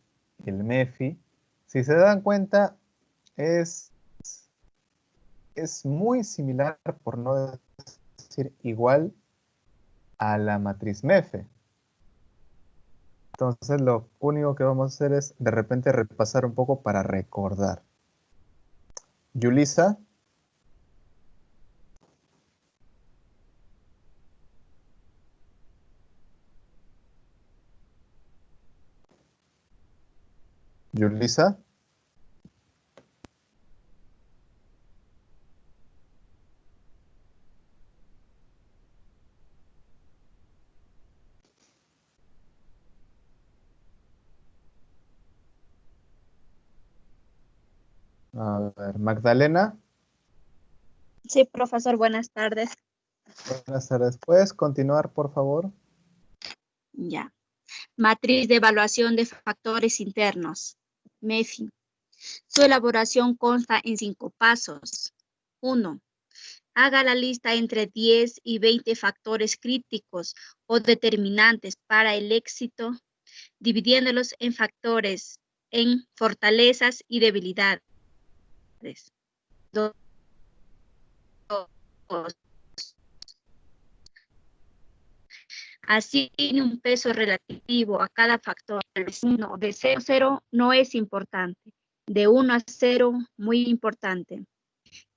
[SPEAKER 1] el MEFI. Si se dan cuenta, es muy similar, por no decir igual, a la matriz MEFE. Entonces lo único que vamos a hacer es de repente repasar un poco para recordar. Yulisa. Yulisa. A ver, Magdalena.
[SPEAKER 14] Sí, profesor, buenas tardes.
[SPEAKER 1] Buenas tardes. ¿Puedes continuar, por favor?
[SPEAKER 14] Ya. Matriz de evaluación de factores internos, MEFI. Su elaboración consta en 5 pasos. 1. Haga la lista entre 10 y 20 factores críticos o determinantes para el éxito, dividiéndolos en factores, en fortalezas y debilidades. 2. Asigne un peso relativo a cada factor. De 0 a 0 no es importante. De 1 a 0, muy importante.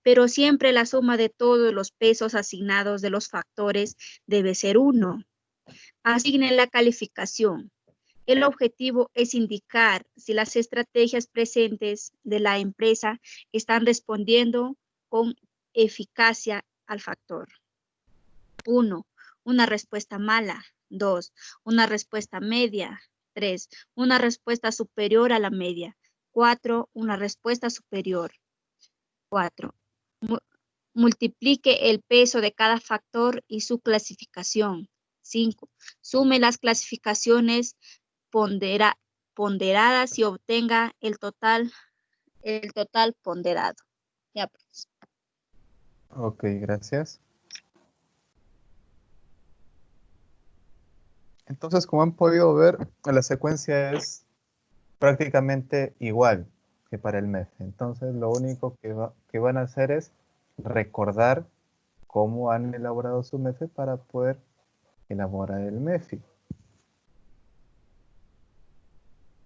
[SPEAKER 14] pero siempre la suma de todos los pesos asignados de los factores debe ser 1. Asignen la calificación. El objetivo es indicar si las estrategias presentes de la empresa están respondiendo con eficacia al factor. 1. Una respuesta mala. 2. Una respuesta media. 3. Una respuesta superior a la media. 4. Una respuesta superior. 4. Multiplique el peso de cada factor y su clasificación. 5. Sume las clasificaciones ponderadas y obtenga el total ponderado. Ya pues.
[SPEAKER 1] Ok, gracias. Entonces, como han podido ver, la secuencia es prácticamente igual que para el MEF. Entonces, lo único que van a hacer es recordar cómo han elaborado su MEF para poder elaborar el MEFI.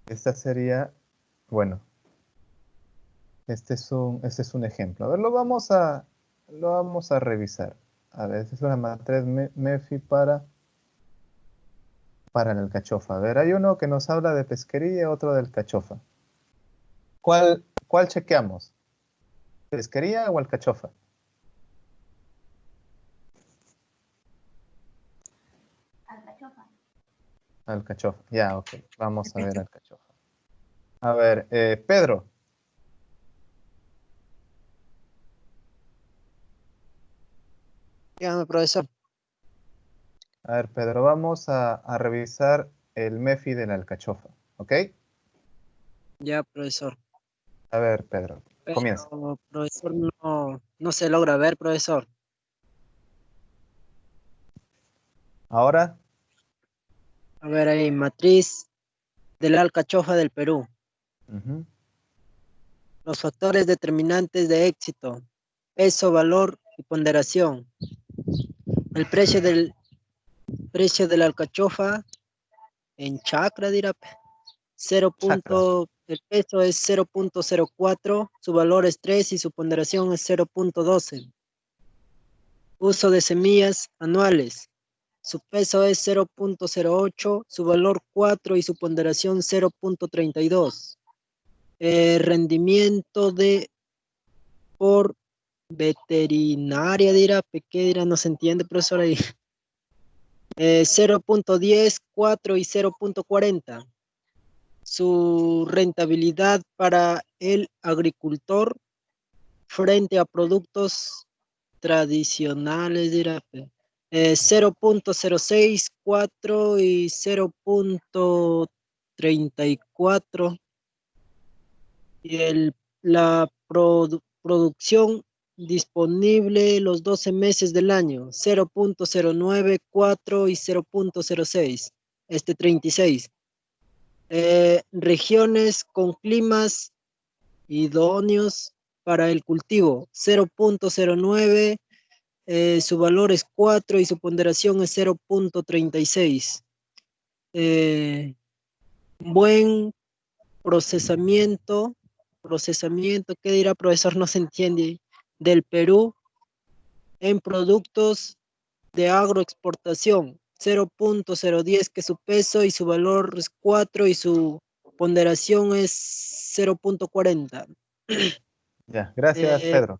[SPEAKER 1] Esta sería, bueno, este es un ejemplo. A ver, lo vamos a revisar. A ver, esta es una matriz MEFI para la alcachofa. A ver, hay uno que nos habla de pesquería y otro de alcachofa. ¿Cuál chequeamos? ¿Pesquería o alcachofa?
[SPEAKER 2] Alcachofa.
[SPEAKER 1] Alcachofa, ya, ok. Vamos a ver alcachofa. A ver, Pedro.
[SPEAKER 15] Dígame, profesor.
[SPEAKER 1] A ver, Pedro, vamos a revisar el MEFI de la alcachofa, ¿ok?
[SPEAKER 15] Ya, profesor.
[SPEAKER 1] A ver, Pedro, comienza.
[SPEAKER 15] Pero, profesor, no se logra ver, profesor.
[SPEAKER 1] Ahora,
[SPEAKER 15] A ver, ahí, matriz de la alcachofa del Perú. Los factores determinantes de éxito: peso, valor y ponderación. El precio de la alcachofa en chacra, dirá. El peso es 0.04, su valor es 3 y su ponderación es 0.12. Uso de semillas anuales. Su peso es 0.08, su valor 4 y su ponderación 0.32. Rendimiento por veterinaria, dirá, ¿qué dirá? No se entiende, profesor, ahí. 0.10, 4 y 0.40. Su rentabilidad para el agricultor frente a productos tradicionales, dirá, 0.06, 4 y 0.34. Y la producción disponible los 12 meses del año, 0.09, 4 y 0.06, 36. Regiones con climas idóneos para el cultivo, 0.09, su valor es 4 y su ponderación es 0.36. Buen procesamiento, ¿qué dirá, profesor? No se entiende. Del Perú en productos de agroexportación, 0.010, que su peso y su valor es 4 y su ponderación es 0.40.
[SPEAKER 1] Ya, gracias, Pedro.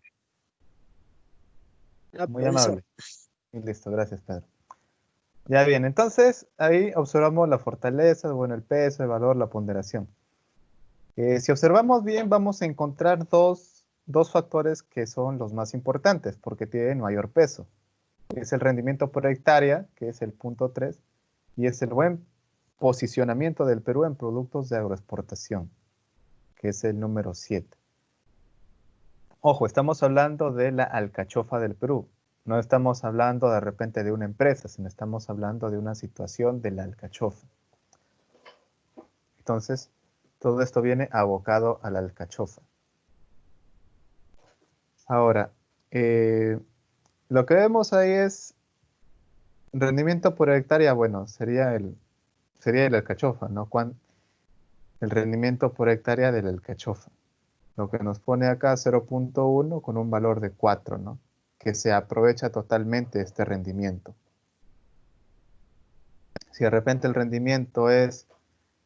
[SPEAKER 1] Muy
[SPEAKER 15] profesor.
[SPEAKER 1] amable. Y listo, gracias, Pedro. Ya bien, entonces ahí observamos la fortaleza, bueno, el peso, el valor, la ponderación. Si observamos bien, vamos a encontrar dos factores que son los más importantes porque tienen mayor peso. Es el rendimiento por hectárea, que es el punto 3, y es el buen posicionamiento del Perú en productos de agroexportación, que es el número 7. Ojo, estamos hablando de la alcachofa del Perú. No estamos hablando de repente de una empresa, sino estamos hablando de una situación de la alcachofa. Entonces, todo esto viene abocado a la alcachofa. Ahora, lo que vemos ahí es rendimiento por hectárea, bueno, sería el alcachofa, ¿no? El rendimiento por hectárea de la alcachofa. Lo que nos pone acá 0.1 con un valor de 4, ¿no? Que se aprovecha totalmente este rendimiento. Si de repente el rendimiento es,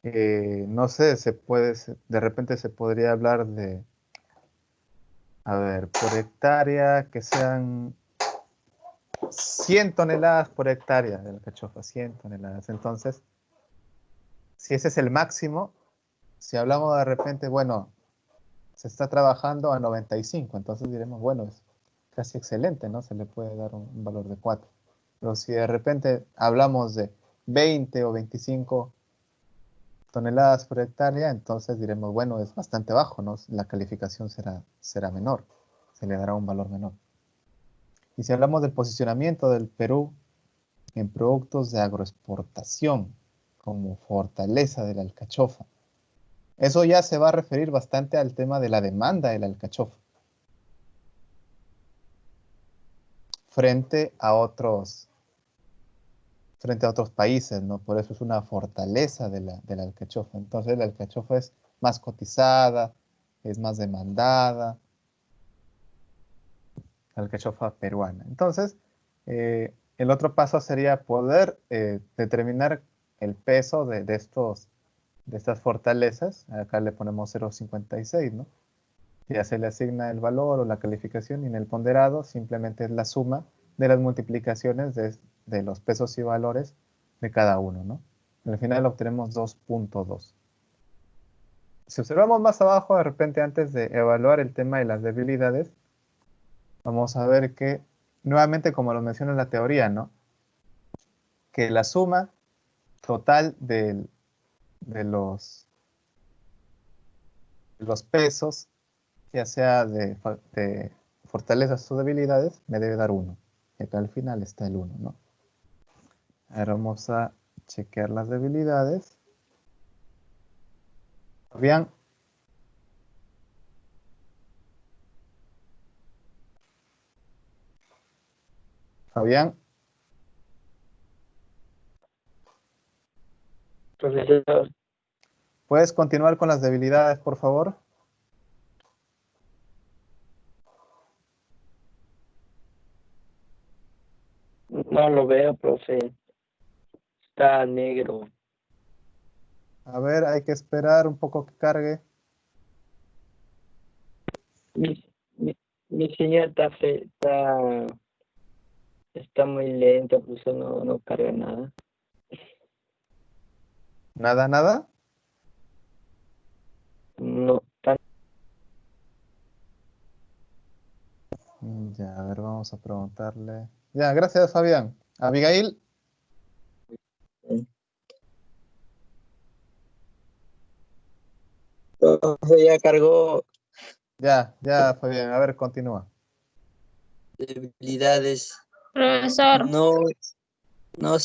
[SPEAKER 1] no sé, de repente se podría hablar de, a ver, por hectárea, que sean 100 toneladas por hectárea de alcachofa, 100 toneladas. Entonces, si ese es el máximo, si hablamos de repente, bueno, se está trabajando a 95, entonces diremos, bueno, es casi excelente, ¿no? Se le puede dar un valor de 4. Pero si de repente hablamos de 20 o 25 toneladas por hectárea, entonces diremos, bueno, es bastante bajo, ¿no? La calificación será menor, se le dará un valor menor. Y si hablamos del posicionamiento del Perú en productos de agroexportación, como fortaleza de la alcachofa, eso ya se va a referir bastante al tema de la demanda de la alcachofa frente a otros países, ¿no? Por eso es una fortaleza de la alcachofa. Entonces la alcachofa es más cotizada, es más demandada, la alcachofa peruana. Entonces, el otro paso sería poder determinar el peso de estas fortalezas. Acá le ponemos 0,56, ¿no? Ya se le asigna el valor o la calificación, y en el ponderado simplemente es la suma de las multiplicaciones de los pesos y valores de cada uno, ¿no? Al final obtenemos 2.2. Si observamos más abajo, de repente antes de evaluar el tema de las debilidades, vamos a ver que, nuevamente como lo menciona en la teoría, ¿no? Que la suma total de los pesos, ya sea de fortalezas o debilidades, me debe dar 1. Y acá al final está el 1, ¿no? Ahora vamos a chequear las debilidades. Fabián. Fabián.
[SPEAKER 16] Profesor.
[SPEAKER 1] ¿Puedes continuar con las debilidades, por favor?
[SPEAKER 16] No lo veo, profe. Está negro.
[SPEAKER 1] A ver, hay que esperar un poco que cargue.
[SPEAKER 16] Mi señal está muy lenta, profesor, no carga nada.
[SPEAKER 1] ¿Nada, nada?
[SPEAKER 16] No.
[SPEAKER 1] Ya, a ver, vamos a preguntarle. Ya, gracias, Fabián. Abigail.
[SPEAKER 3] Ya cargó.
[SPEAKER 1] Ya, Fabián. A ver, continúa.
[SPEAKER 3] Debilidades.
[SPEAKER 5] Profesor.
[SPEAKER 3] No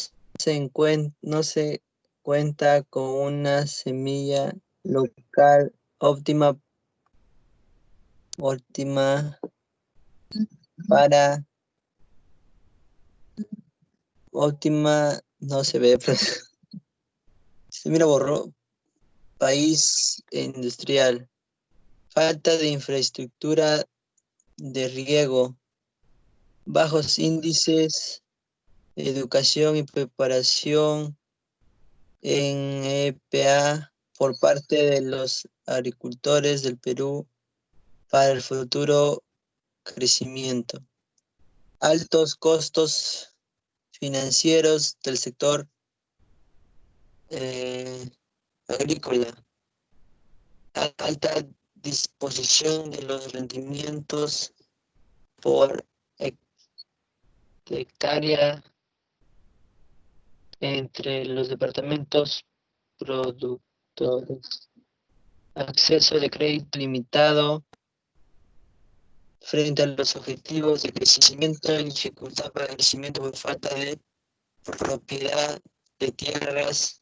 [SPEAKER 3] se cuenta con una semilla local óptima para no se ve, se mira borró. País industrial, falta de infraestructura de riego, bajos índices de educación y preparación en EPA por parte de los agricultores del Perú para el futuro crecimiento. Altos costos financieros del sector agrícola. Alta disposición de los rendimientos por hectárea entre los departamentos productores. Acceso de crédito limitado frente a los objetivos de crecimiento y dificultad para el crecimiento por falta de propiedad de tierras,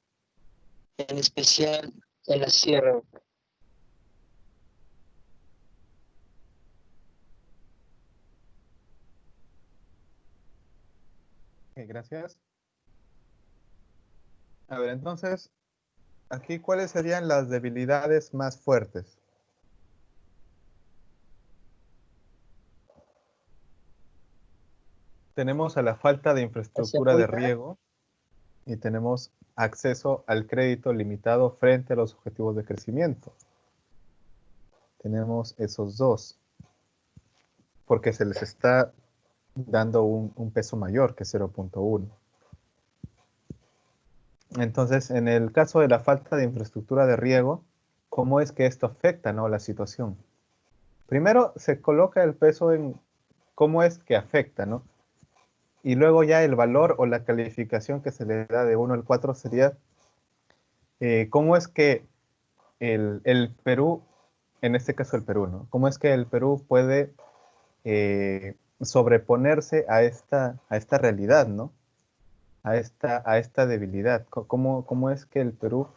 [SPEAKER 3] en especial en la sierra.
[SPEAKER 1] Ok, gracias. A ver, entonces, aquí, ¿cuáles serían las debilidades más fuertes? tenemos a la falta de infraestructura de riego y tenemos acceso al crédito limitado frente a los objetivos de crecimiento. Tenemos esos dos, porque se les está dando un peso mayor que 0.1. Entonces, en el caso de la falta de infraestructura de riego, ¿cómo es que esto afecta, ¿no?, la situación? Primero se coloca el peso en cómo es que afecta, ¿no? Y luego ya el valor o la calificación que se le da de 1 al 4 sería cómo es que el Perú, en este caso el Perú, ¿no? ¿Cómo es que el Perú puede sobreponerse a esta realidad, ¿no? A esta debilidad. ¿Cómo es que el Perú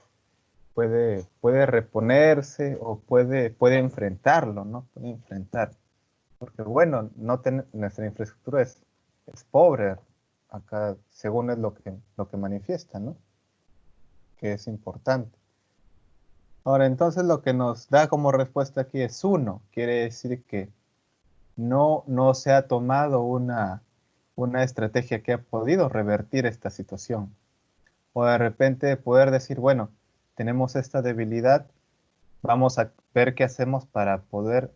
[SPEAKER 1] puede reponerse o puede enfrentarlo, ¿no? Puede enfrentar. Porque bueno, nuestra infraestructura es pobre acá, según es lo que manifiesta, ¿no? Que es importante. Ahora, entonces lo que nos da como respuesta aquí es 1. Quiere decir que no se ha tomado una estrategia que ha podido revertir esta situación. O de repente poder decir, bueno, tenemos esta debilidad, vamos a ver qué hacemos para poder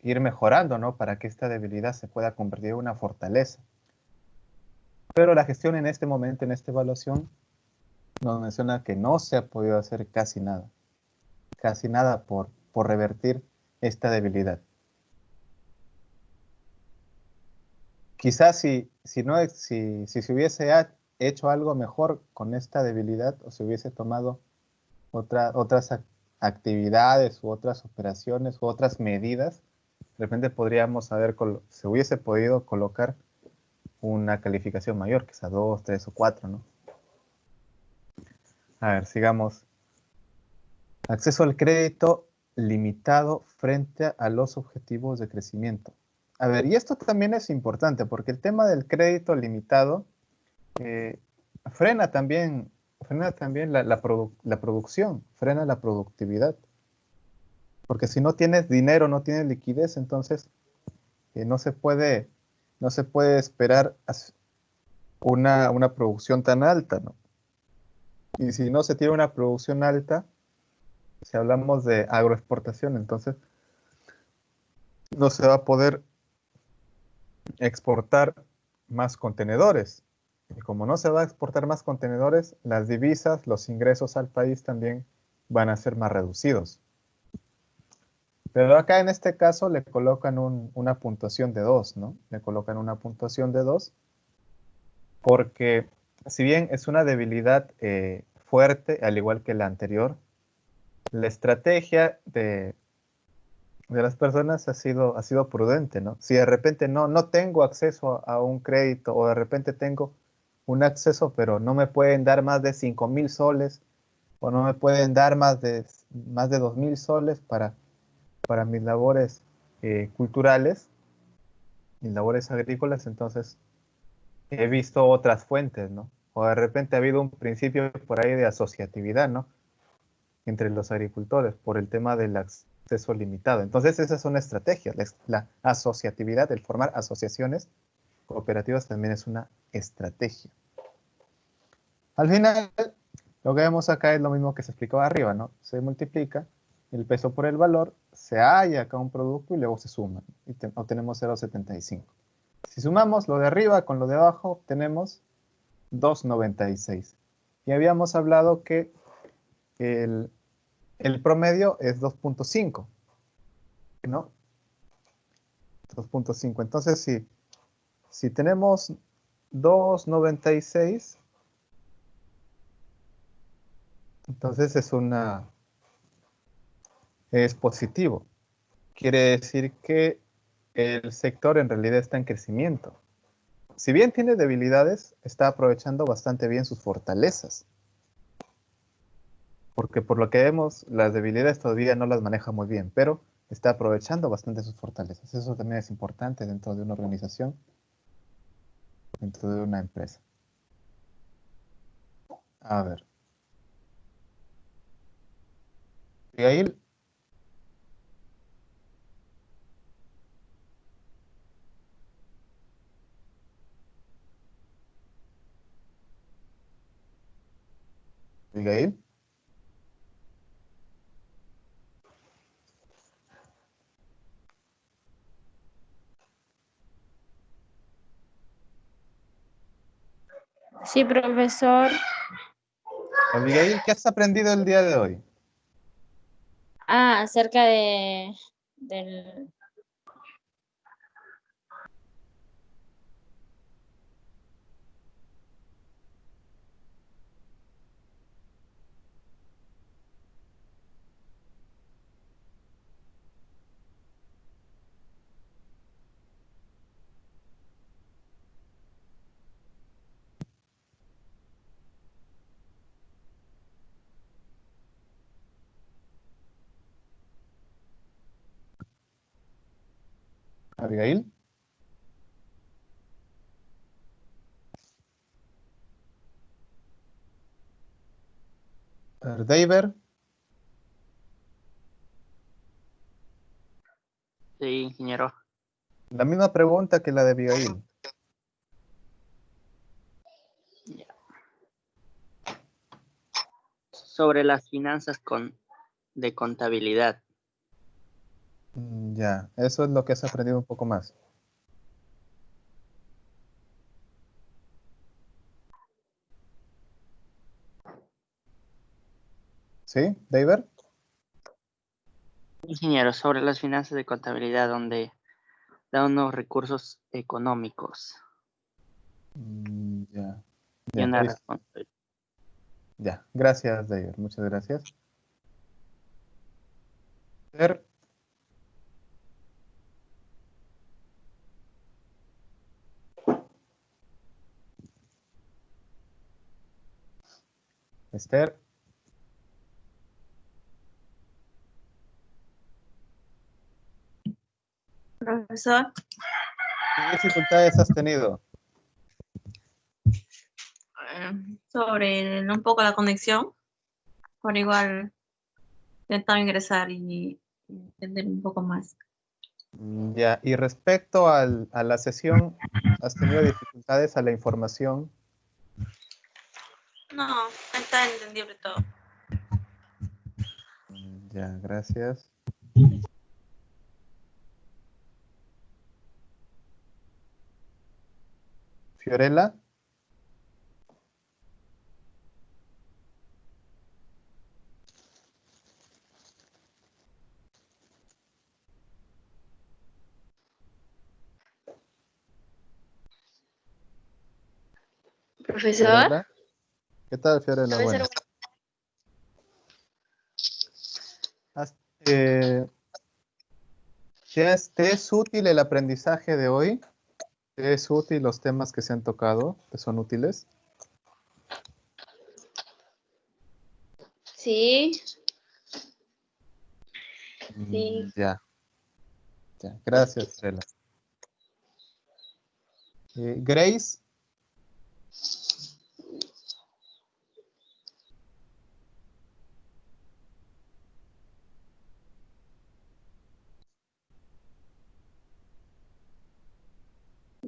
[SPEAKER 1] ir mejorando, ¿no? Para que esta debilidad se pueda convertir en una fortaleza. Pero la gestión en este momento, en esta evaluación, nos menciona que no se ha podido hacer casi nada por revertir esta debilidad. Quizás si se hubiese hecho algo mejor con esta debilidad o se hubiese tomado otras actividades u otras operaciones u otras medidas, de repente se hubiese podido colocar una calificación mayor, que sea 2, 3 o 4, ¿no? A ver, sigamos. Acceso al crédito limitado frente a los objetivos de crecimiento. A ver, y esto también es importante porque el tema del crédito limitado frena también la producción, frena la productividad. Porque si no tienes dinero, no tienes liquidez, entonces no se puede esperar una producción tan alta, ¿no? Y si no se tiene una producción alta, si hablamos de agroexportación, entonces no se va a poder exportar más contenedores. Y como no se va a exportar más contenedores, las divisas, los ingresos al país también van a ser más reducidos. Pero acá en este caso le colocan una puntuación de 2, ¿no? Le colocan una puntuación de 2 porque si bien es una debilidad fuerte, al igual que la anterior, la estrategia de las personas ha sido prudente, ¿no? Si de repente no tengo acceso a un crédito o de repente tengo un acceso, pero no me pueden dar más de 5.000 soles o no me pueden dar más de 2.000 soles para mis labores culturales, mis labores agrícolas, entonces he visto otras fuentes, ¿no? O de repente ha habido un principio por ahí de asociatividad, ¿no? Entre los agricultores por el tema del acceso limitado. Entonces esa es una estrategia. La asociatividad, el formar asociaciones cooperativas también es una estrategia. Al final, lo que vemos acá es lo mismo que se explicaba arriba, ¿no? Se multiplica el peso por el valor, se halla acá un producto y luego se suma y obtenemos 0.75. Si sumamos lo de arriba con lo de abajo, obtenemos 2.96. Y habíamos hablado que el promedio es 2.5, ¿no? 2.5. Entonces, si tenemos 2.96, entonces es positivo. Quiere decir que el sector en realidad está en crecimiento. Si bien tiene debilidades, está aprovechando bastante bien sus fortalezas. Porque por lo que vemos, las debilidades todavía no las maneja muy bien, pero está aprovechando bastante sus fortalezas. Eso también es importante dentro de una organización, dentro de una empresa. A ver. Y ahí Abigail.
[SPEAKER 5] Sí, profesor.
[SPEAKER 1] Abigail, ¿qué has aprendido el día de hoy?
[SPEAKER 5] Acerca del...
[SPEAKER 1] Abigail. David.
[SPEAKER 4] Sí, ingeniero.
[SPEAKER 1] La misma pregunta que la de Abigail.
[SPEAKER 4] Sobre las finanzas de contabilidad.
[SPEAKER 1] Ya, eso es lo que has aprendido un poco más. ¿Sí, David?
[SPEAKER 4] Ingeniero, sobre las finanzas de contabilidad, donde da unos recursos económicos
[SPEAKER 1] Ya.
[SPEAKER 4] y
[SPEAKER 1] Ya,
[SPEAKER 4] una
[SPEAKER 1] listo.
[SPEAKER 4] responsabilidad.
[SPEAKER 1] Ya, gracias, David. Muchas gracias. Esther. Esther.
[SPEAKER 6] Profesor,
[SPEAKER 1] ¿Qué dificultades has tenido?
[SPEAKER 6] sobre un poco la conexión, por igual intentaba ingresar y entender un poco más.
[SPEAKER 1] Ya, y respecto a la sesión, ¿has tenido dificultades a la información?
[SPEAKER 6] No, está entendible todo.
[SPEAKER 1] Ya, gracias. Fiorella.
[SPEAKER 10] Profesor,
[SPEAKER 1] Fiorella. ¿Qué tal, Fiorella?
[SPEAKER 10] profesor,
[SPEAKER 1] Bueno. Eh, ¿te es útil el aprendizaje de hoy? ¿Te es útil los temas que se han tocado? ¿Te son útiles?
[SPEAKER 10] sí, sí.
[SPEAKER 1] Ya. Ya, gracias, Fiorella. Grace.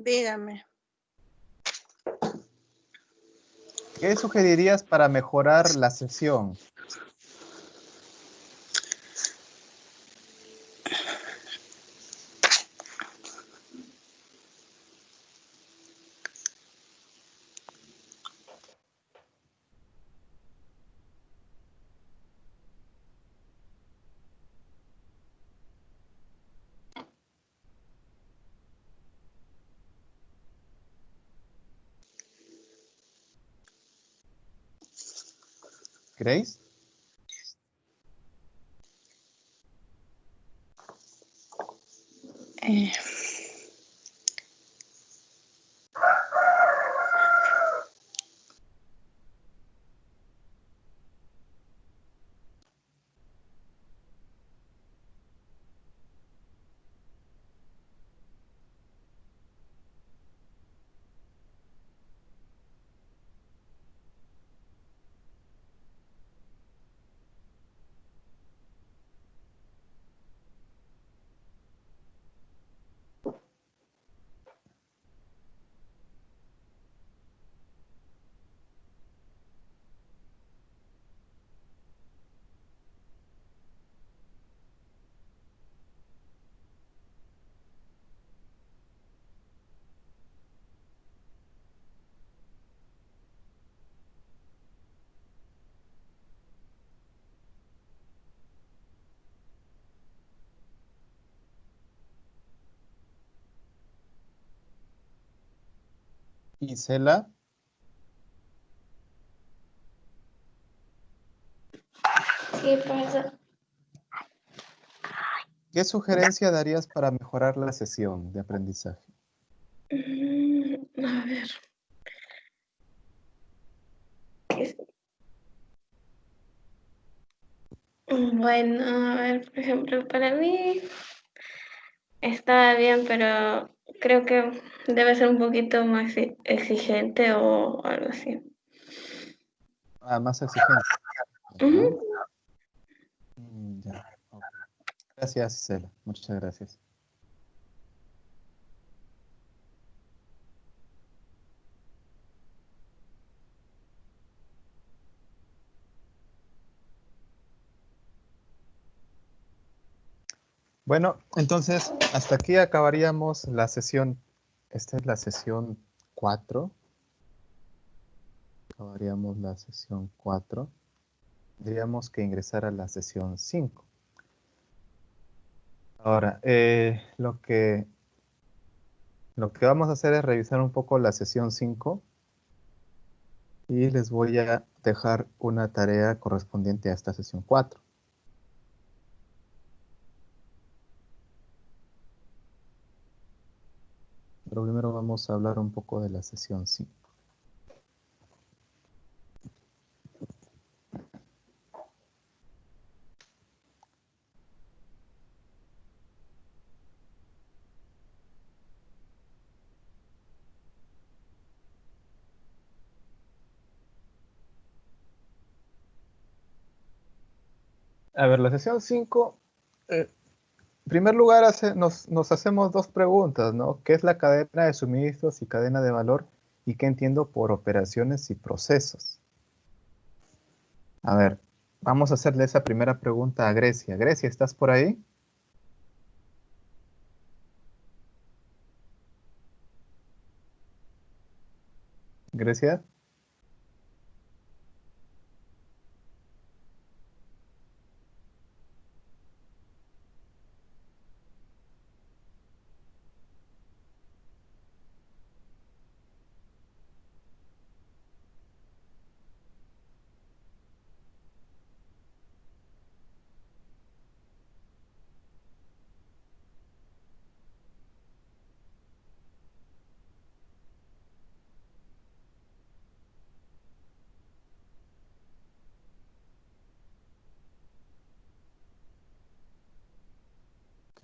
[SPEAKER 7] Dígame.
[SPEAKER 1] ¿Qué sugerirías para mejorar la sesión? Grace. Isela.
[SPEAKER 10] Sí, profesor.
[SPEAKER 1] ¿Qué sugerencia darías para mejorar la sesión de aprendizaje?
[SPEAKER 10] A ver. Bueno, a ver, por ejemplo, para mí está bien, pero creo que debe ser un poquito más exigente o algo así.
[SPEAKER 1] Ah, más exigente.
[SPEAKER 10] Ujú.
[SPEAKER 1] Ya. Ok. Gracias, Isela. Muchas gracias. Bueno, entonces hasta aquí acabaríamos la sesión. Esta es la sesión 4. Acabaríamos la sesión 4. Tendríamos que ingresar a la sesión 5. Ahora, lo que vamos a hacer es revisar un poco la sesión 5 y les voy a dejar una tarea correspondiente a esta sesión 4. Pero primero vamos a hablar un poco de la sesión 5. A ver, la sesión 5, en primer lugar nos hacemos dos preguntas, ¿no? ¿Qué es la cadena de suministros y cadena de valor? ¿Y qué entiendo por operaciones y procesos? A ver, vamos a hacerle esa primera pregunta a Grecia. Grecia, ¿estás por ahí? Grecia.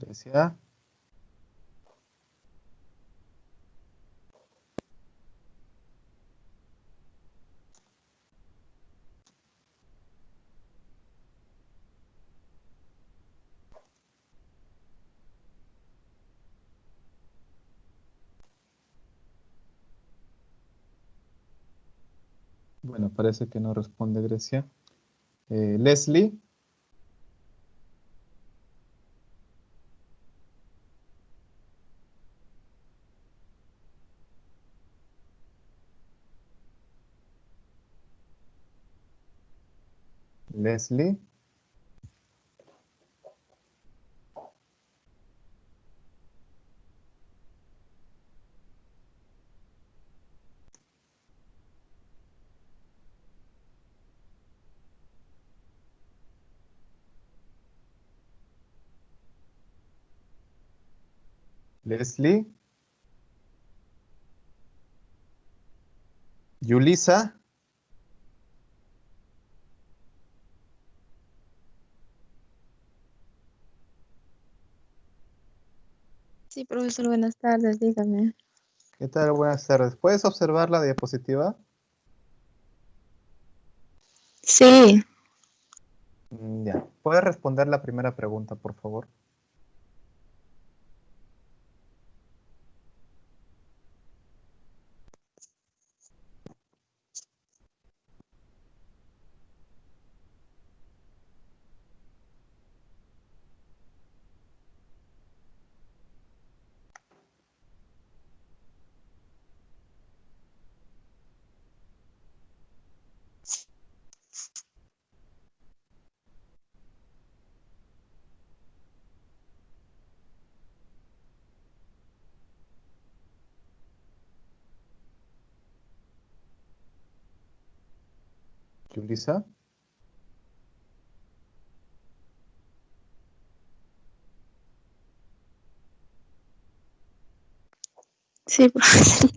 [SPEAKER 1] Grecia. Bueno, parece que no responde Grecia. Leslie. Leslie. Leslie. Yulisa.
[SPEAKER 5] Sí, profesor, buenas tardes, dígame.
[SPEAKER 1] ¿Qué tal? Buenas tardes. ¿Puedes observar la diapositiva?
[SPEAKER 5] Sí,
[SPEAKER 1] Ya. ¿Puedes responder la primera pregunta, por favor? Yulisa.
[SPEAKER 5] Sí, profesor.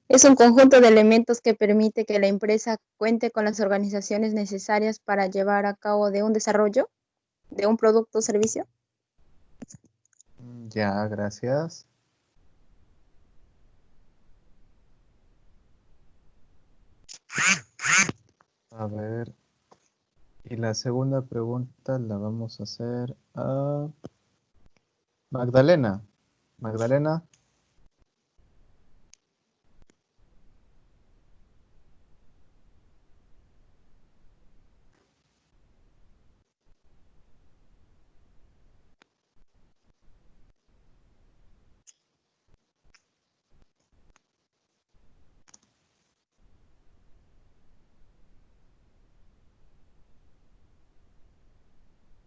[SPEAKER 5] Es un conjunto de elementos que permite que la empresa cuente con las organizaciones necesarias para llevar a cabo de un desarrollo de un producto o servicio.
[SPEAKER 1] Ya, gracias. A ver. Y la segunda pregunta la vamos a hacer a Magdalena. Magdalena.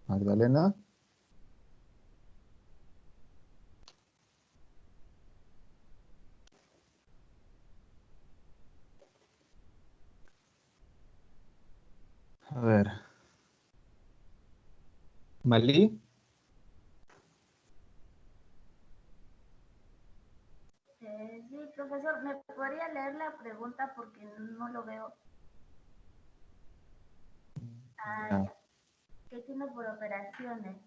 [SPEAKER 1] Magdalena. A ver. Malí.
[SPEAKER 2] Sí, profesor, ¿me podría leer la pregunta porque no lo veo?
[SPEAKER 1] Ya.
[SPEAKER 2] ¿Qué tiene por operaciones?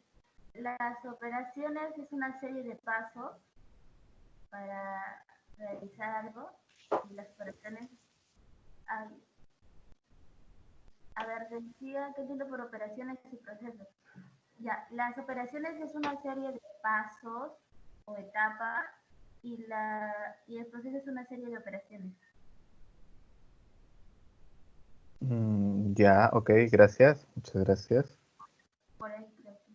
[SPEAKER 2] Las operaciones es una serie de pasos para realizar algo y las operaciones, a ver, decía que tiene por operaciones y procesos. Ya, las operaciones es una serie de pasos o etapas y el proceso es una serie de operaciones.
[SPEAKER 1] Ya, ok, gracias. Muchas gracias.
[SPEAKER 2] Por ahí creo que.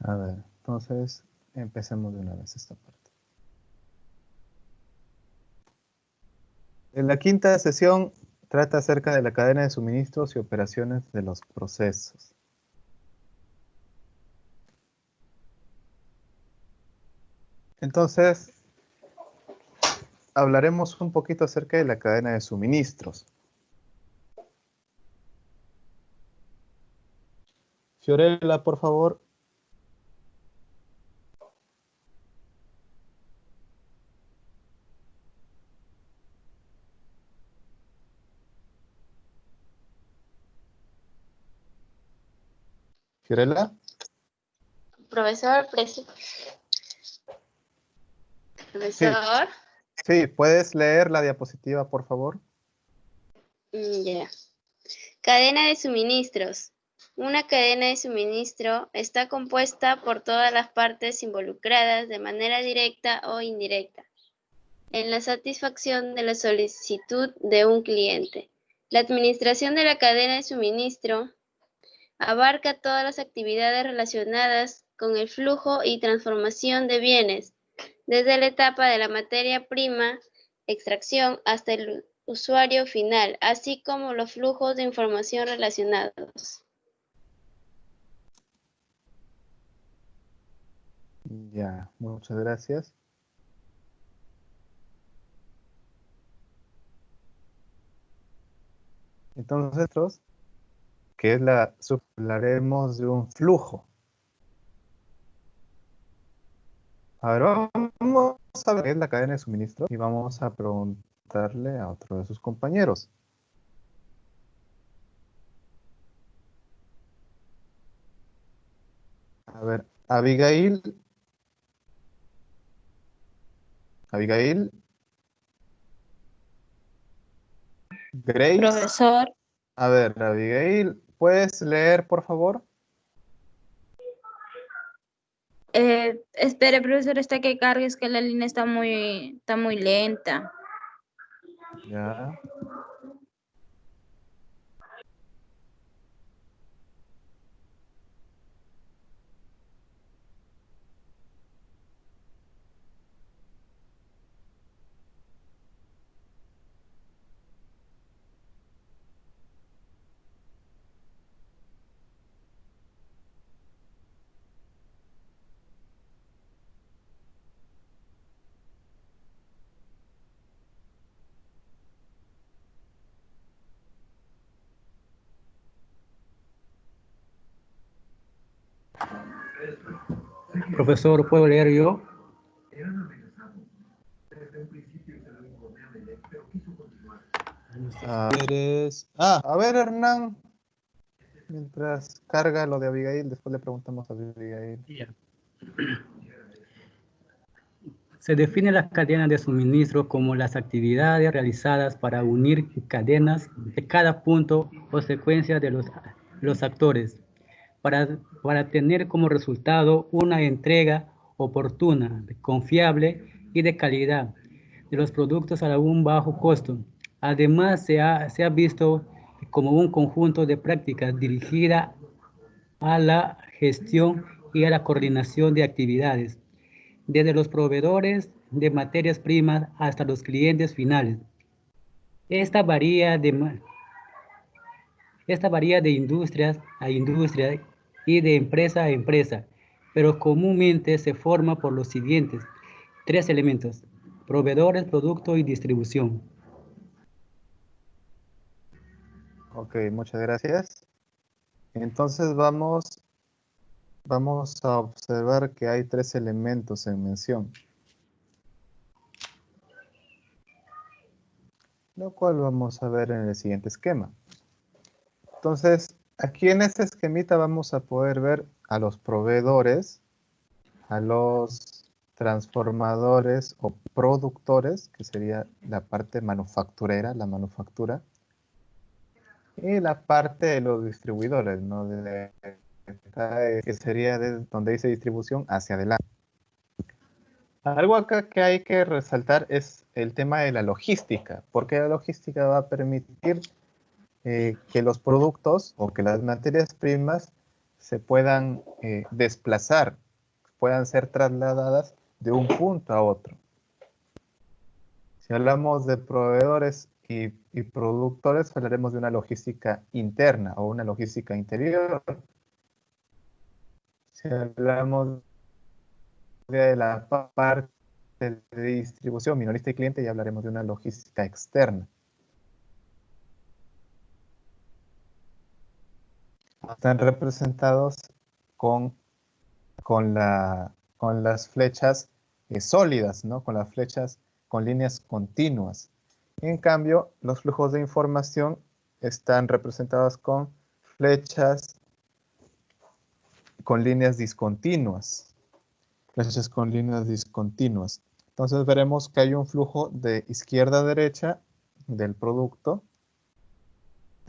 [SPEAKER 1] A ver, entonces empecemos de una vez esta parte. En la quinta sesión trata acerca de la cadena de suministros y operaciones de los procesos. Entonces, hablaremos un poquito acerca de la cadena de suministros. Fiorella, por favor. Fiorella.
[SPEAKER 13] Profesor, profesor.
[SPEAKER 1] Sí, ¿puedes leer la diapositiva, por favor?
[SPEAKER 13] Ya. Cadena de suministros. Una cadena de suministro está compuesta por todas las partes involucradas de manera directa o indirecta en la satisfacción de la solicitud de un cliente. La administración de la cadena de suministro abarca todas las actividades relacionadas con el flujo y transformación de bienes, desde la etapa de la materia prima, extracción, hasta el usuario final, así como los flujos de información relacionados.
[SPEAKER 1] Ya, muchas gracias. Entonces, que es hablaremos de un flujo. A ver, vamos a ver qué es la cadena de suministro y vamos a preguntarle a otro de sus compañeros. A ver, Abigail. Abigail. Grace.
[SPEAKER 10] Profesor,
[SPEAKER 1] A ver, Abigail, ¿puedes leer, por favor?
[SPEAKER 10] espere, profesor, está que cargue, es que la línea está muy lenta.
[SPEAKER 1] Ya.
[SPEAKER 9] Profesor, ¿puedo leer yo?
[SPEAKER 1] A ver, Hernán. Mientras carga lo de Abigail, después le preguntamos a Abigail.
[SPEAKER 9] Se define las cadenas de suministro como las actividades realizadas para unir cadenas de cada punto o secuencia de los actores, para tener como resultado una entrega oportuna, confiable y de calidad de los productos a un bajo costo. Además, se ha visto como un conjunto de prácticas dirigida a la gestión y a la coordinación de actividades, desde los proveedores de materias primas hasta los clientes finales. Esta varía de industrias a industria y de empresa a empresa, pero comúnmente se forma por los siguientes 3 elementos: proveedores, producto y distribución.
[SPEAKER 1] Ok, muchas gracias. Entonces vamos a observar que hay 3 elementos en mención, lo cual vamos a ver en el siguiente esquema. Entonces, aquí en este esquemita vamos a poder ver a los proveedores, a los transformadores o productores, que sería la parte manufacturera, la manufactura, y la parte de los distribuidores, ¿no? Que sería de donde dice distribución hacia adelante. Algo acá que hay que resaltar es el tema de la logística, porque la logística va a permitir que los productos o que las materias primas se puedan desplazar, puedan ser trasladadas de un punto a otro. Si hablamos de proveedores y productores, hablaremos de una logística interna o una logística interior. Si hablamos de la parte de distribución, minorista y cliente, ya hablaremos de una logística externa. Están representados con las flechas sólidas, ¿no? Con las flechas con líneas continuas. En cambio, los flujos de información están representados con flechas con líneas discontinuas. Flechas con líneas discontinuas. Entonces veremos que hay un flujo de izquierda a derecha del producto,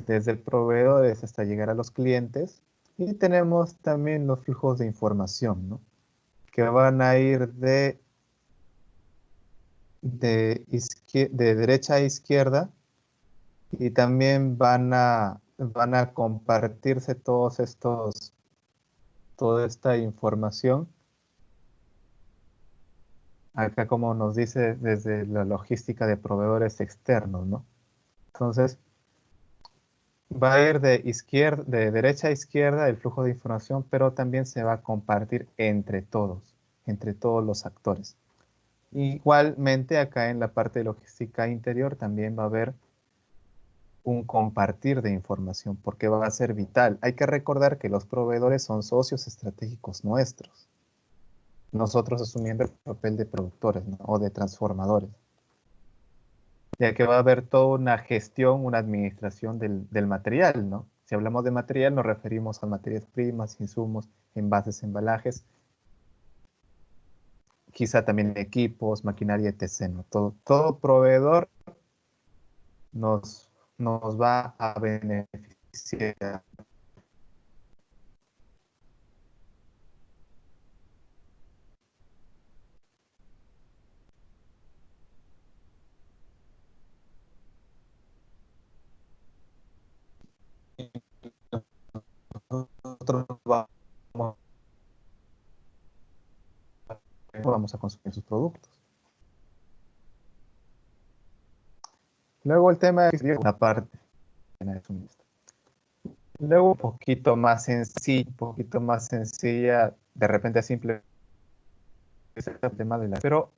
[SPEAKER 1] desde el proveedor hasta llegar a los clientes. Y tenemos también los flujos de información, ¿no? Que van a ir de derecha a izquierda, y también van a compartirse toda esta información. Acá, como nos dice, desde la logística de proveedores externos, ¿no? Entonces, va a ir de derecha a izquierda el flujo de información, pero también se va a compartir entre todos los actores. Igualmente, acá en la parte de logística interior también va a haber un compartir de información, porque va a ser vital. Hay que recordar que los proveedores son socios estratégicos nuestros. Nosotros asumiendo el papel de productores, ¿no? O de transformadores. Ya que va a haber toda una gestión, una administración del material, ¿no? Si hablamos de material, nos referimos a materias primas, insumos, envases, embalajes, quizá también equipos, maquinaria, etc., ¿no? Todo proveedor nos nos va a beneficiar. Nosotros vamos a consumir sus productos. Luego el tema de la parte de suministro. Luego un poquito más sencilla, de repente simple, es el tema de la... Pero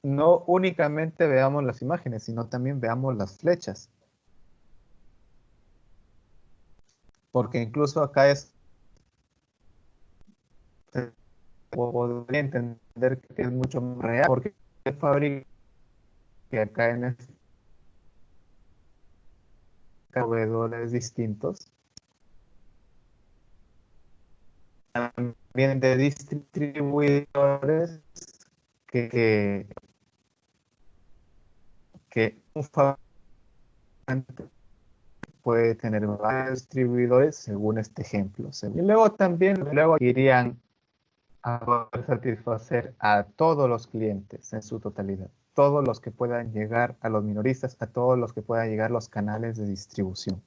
[SPEAKER 1] no únicamente veamos las imágenes, sino también veamos las flechas. Porque incluso acá podría entender que es mucho más real, porque el fábrica que acá en este proveedores distintos, también de distribuidores que un fabricante puede tener varios distribuidores según este ejemplo. Y luego también irían a poder satisfacer a todos los clientes en su totalidad, todos los que puedan llegar a los minoristas, a todos los que puedan llegar a los canales de distribución.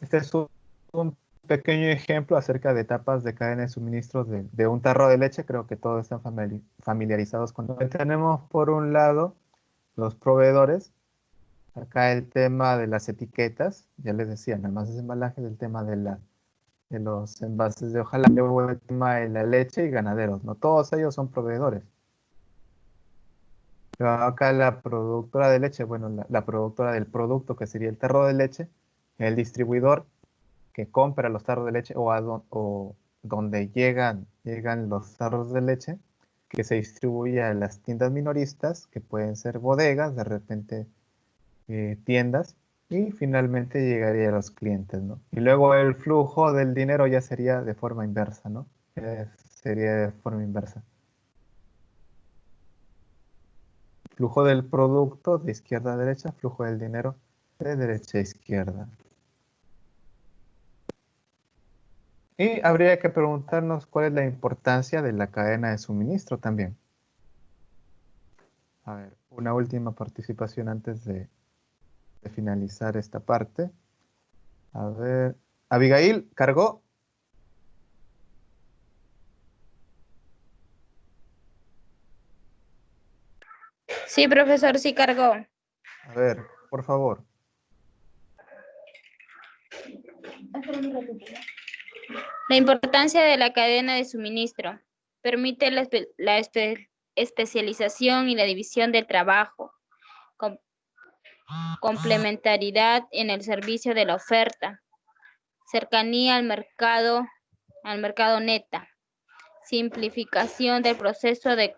[SPEAKER 1] Este es un pequeño ejemplo acerca de etapas de cadena de suministros de un tarro de leche. Creo que todos están familiarizados con ello. Tenemos por un lado los proveedores. Acá el tema de las etiquetas, ya les decía, nada más es embalaje del tema de los envases de hojalata, luego el tema de la leche y ganaderos, no todos ellos son proveedores. Pero acá la productora de leche, bueno, la productora del producto que sería el tarro de leche, el distribuidor que compra los tarros de leche o donde llegan los tarros de leche, que se distribuye a las tiendas minoristas, que pueden ser bodegas, de repente tiendas, y finalmente llegaría a los clientes, ¿no? Y luego el flujo del dinero ya sería de forma inversa, ¿no? Sería de forma inversa. Flujo del producto de izquierda a derecha, flujo del dinero de derecha a izquierda. Y habría que preguntarnos cuál es la importancia de la cadena de suministro también. A ver, una última participación antes de finalizar esta parte. A ver, Abigail, ¿cargó?
[SPEAKER 5] Sí, profesor, sí cargó.
[SPEAKER 1] A ver, por favor.
[SPEAKER 5] La importancia de la cadena de suministro. Permite la especialización y la división del trabajo. Complementariedad en el servicio de la oferta. Cercanía al mercado neta. Simplificación del proceso de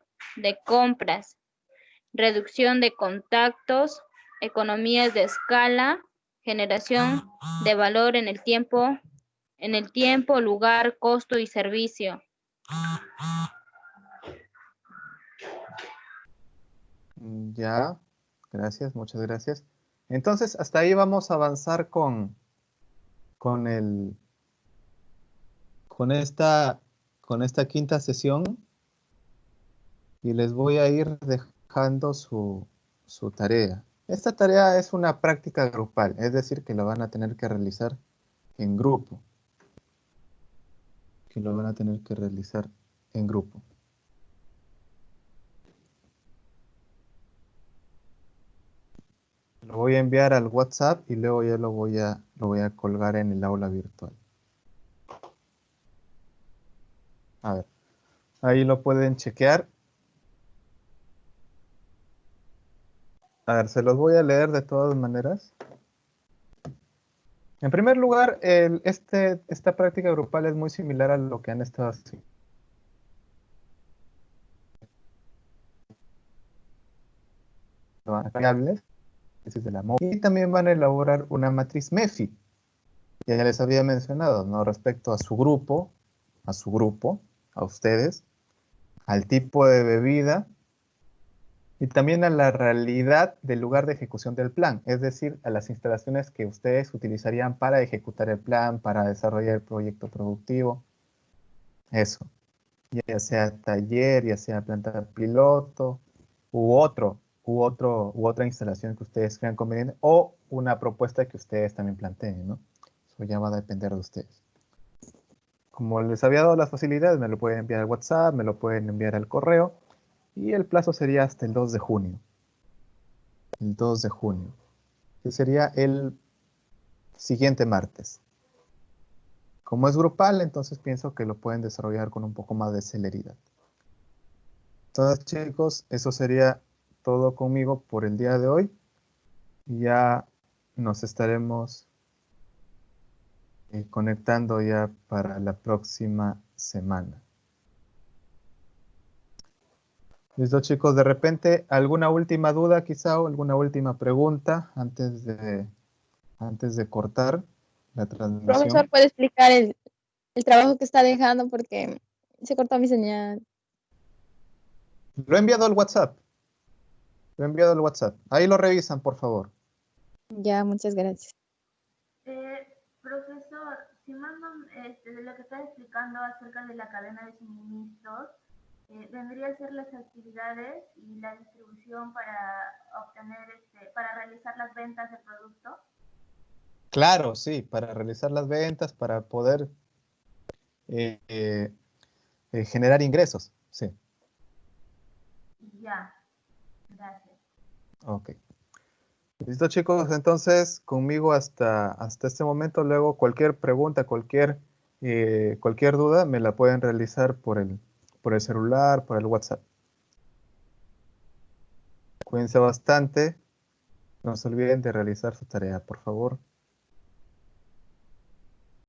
[SPEAKER 5] compras. Reducción de contactos. Economías de escala. Generación de valor en el tiempo, lugar, costo y servicio.
[SPEAKER 1] Ya, gracias, muchas gracias. Entonces, hasta ahí vamos a avanzar con esta quinta sesión y les voy a ir dejando su tarea. Esta tarea es una práctica grupal, es decir, que lo van a tener que realizar en grupo. Lo voy a enviar al WhatsApp y luego ya lo voy a colgar en el aula virtual. A ver, ahí lo pueden chequear. A ver, se los voy a leer de todas maneras. En primer lugar, esta práctica grupal es muy similar a lo que han estado haciendo. Variables, y también van a elaborar una matriz MEFI. Ya les había mencionado, ¿no? Respecto a su grupo, a ustedes, al tipo de bebida y también a la realidad del lugar de ejecución del plan, es decir, a las instalaciones que ustedes utilizarían para ejecutar el plan, para desarrollar el proyecto productivo. Eso. Ya sea taller, ya sea planta piloto, u otra instalación que ustedes crean conveniente, o una propuesta que ustedes también planteen, ¿no? Eso ya va a depender de ustedes. Como les había dado las facilidades, me lo pueden enviar al WhatsApp, me lo pueden enviar al correo, y el plazo sería hasta el 2 de junio. El 2 de junio, que sería el siguiente martes. Como es grupal, entonces pienso que lo pueden desarrollar con un poco más de celeridad. Entonces, chicos, eso sería todo conmigo por el día de hoy. Ya nos estaremos conectando ya para la próxima semana. Listo, chicos, de repente, ¿alguna última duda quizá o alguna última pregunta antes de cortar la transmisión?
[SPEAKER 5] Profesor, ¿puede explicar el trabajo que está dejando porque se cortó mi señal?
[SPEAKER 1] Lo he enviado al WhatsApp. Lo he enviado al WhatsApp. Ahí lo revisan, por favor.
[SPEAKER 5] Ya, muchas gracias.
[SPEAKER 2] Profesor, si mandan de lo que está explicando acerca de la cadena de suministros, vendría a ser las actividades y la distribución para obtener, para realizar las ventas del producto.
[SPEAKER 1] Claro, sí, para realizar las ventas, para poder generar ingresos, sí.
[SPEAKER 2] Ya, gracias.
[SPEAKER 1] Ok. Listo, chicos, entonces conmigo hasta este momento. Luego cualquier pregunta, cualquier duda me la pueden realizar por el celular, por el WhatsApp. Cuídense bastante. No se olviden de realizar su tarea, por favor.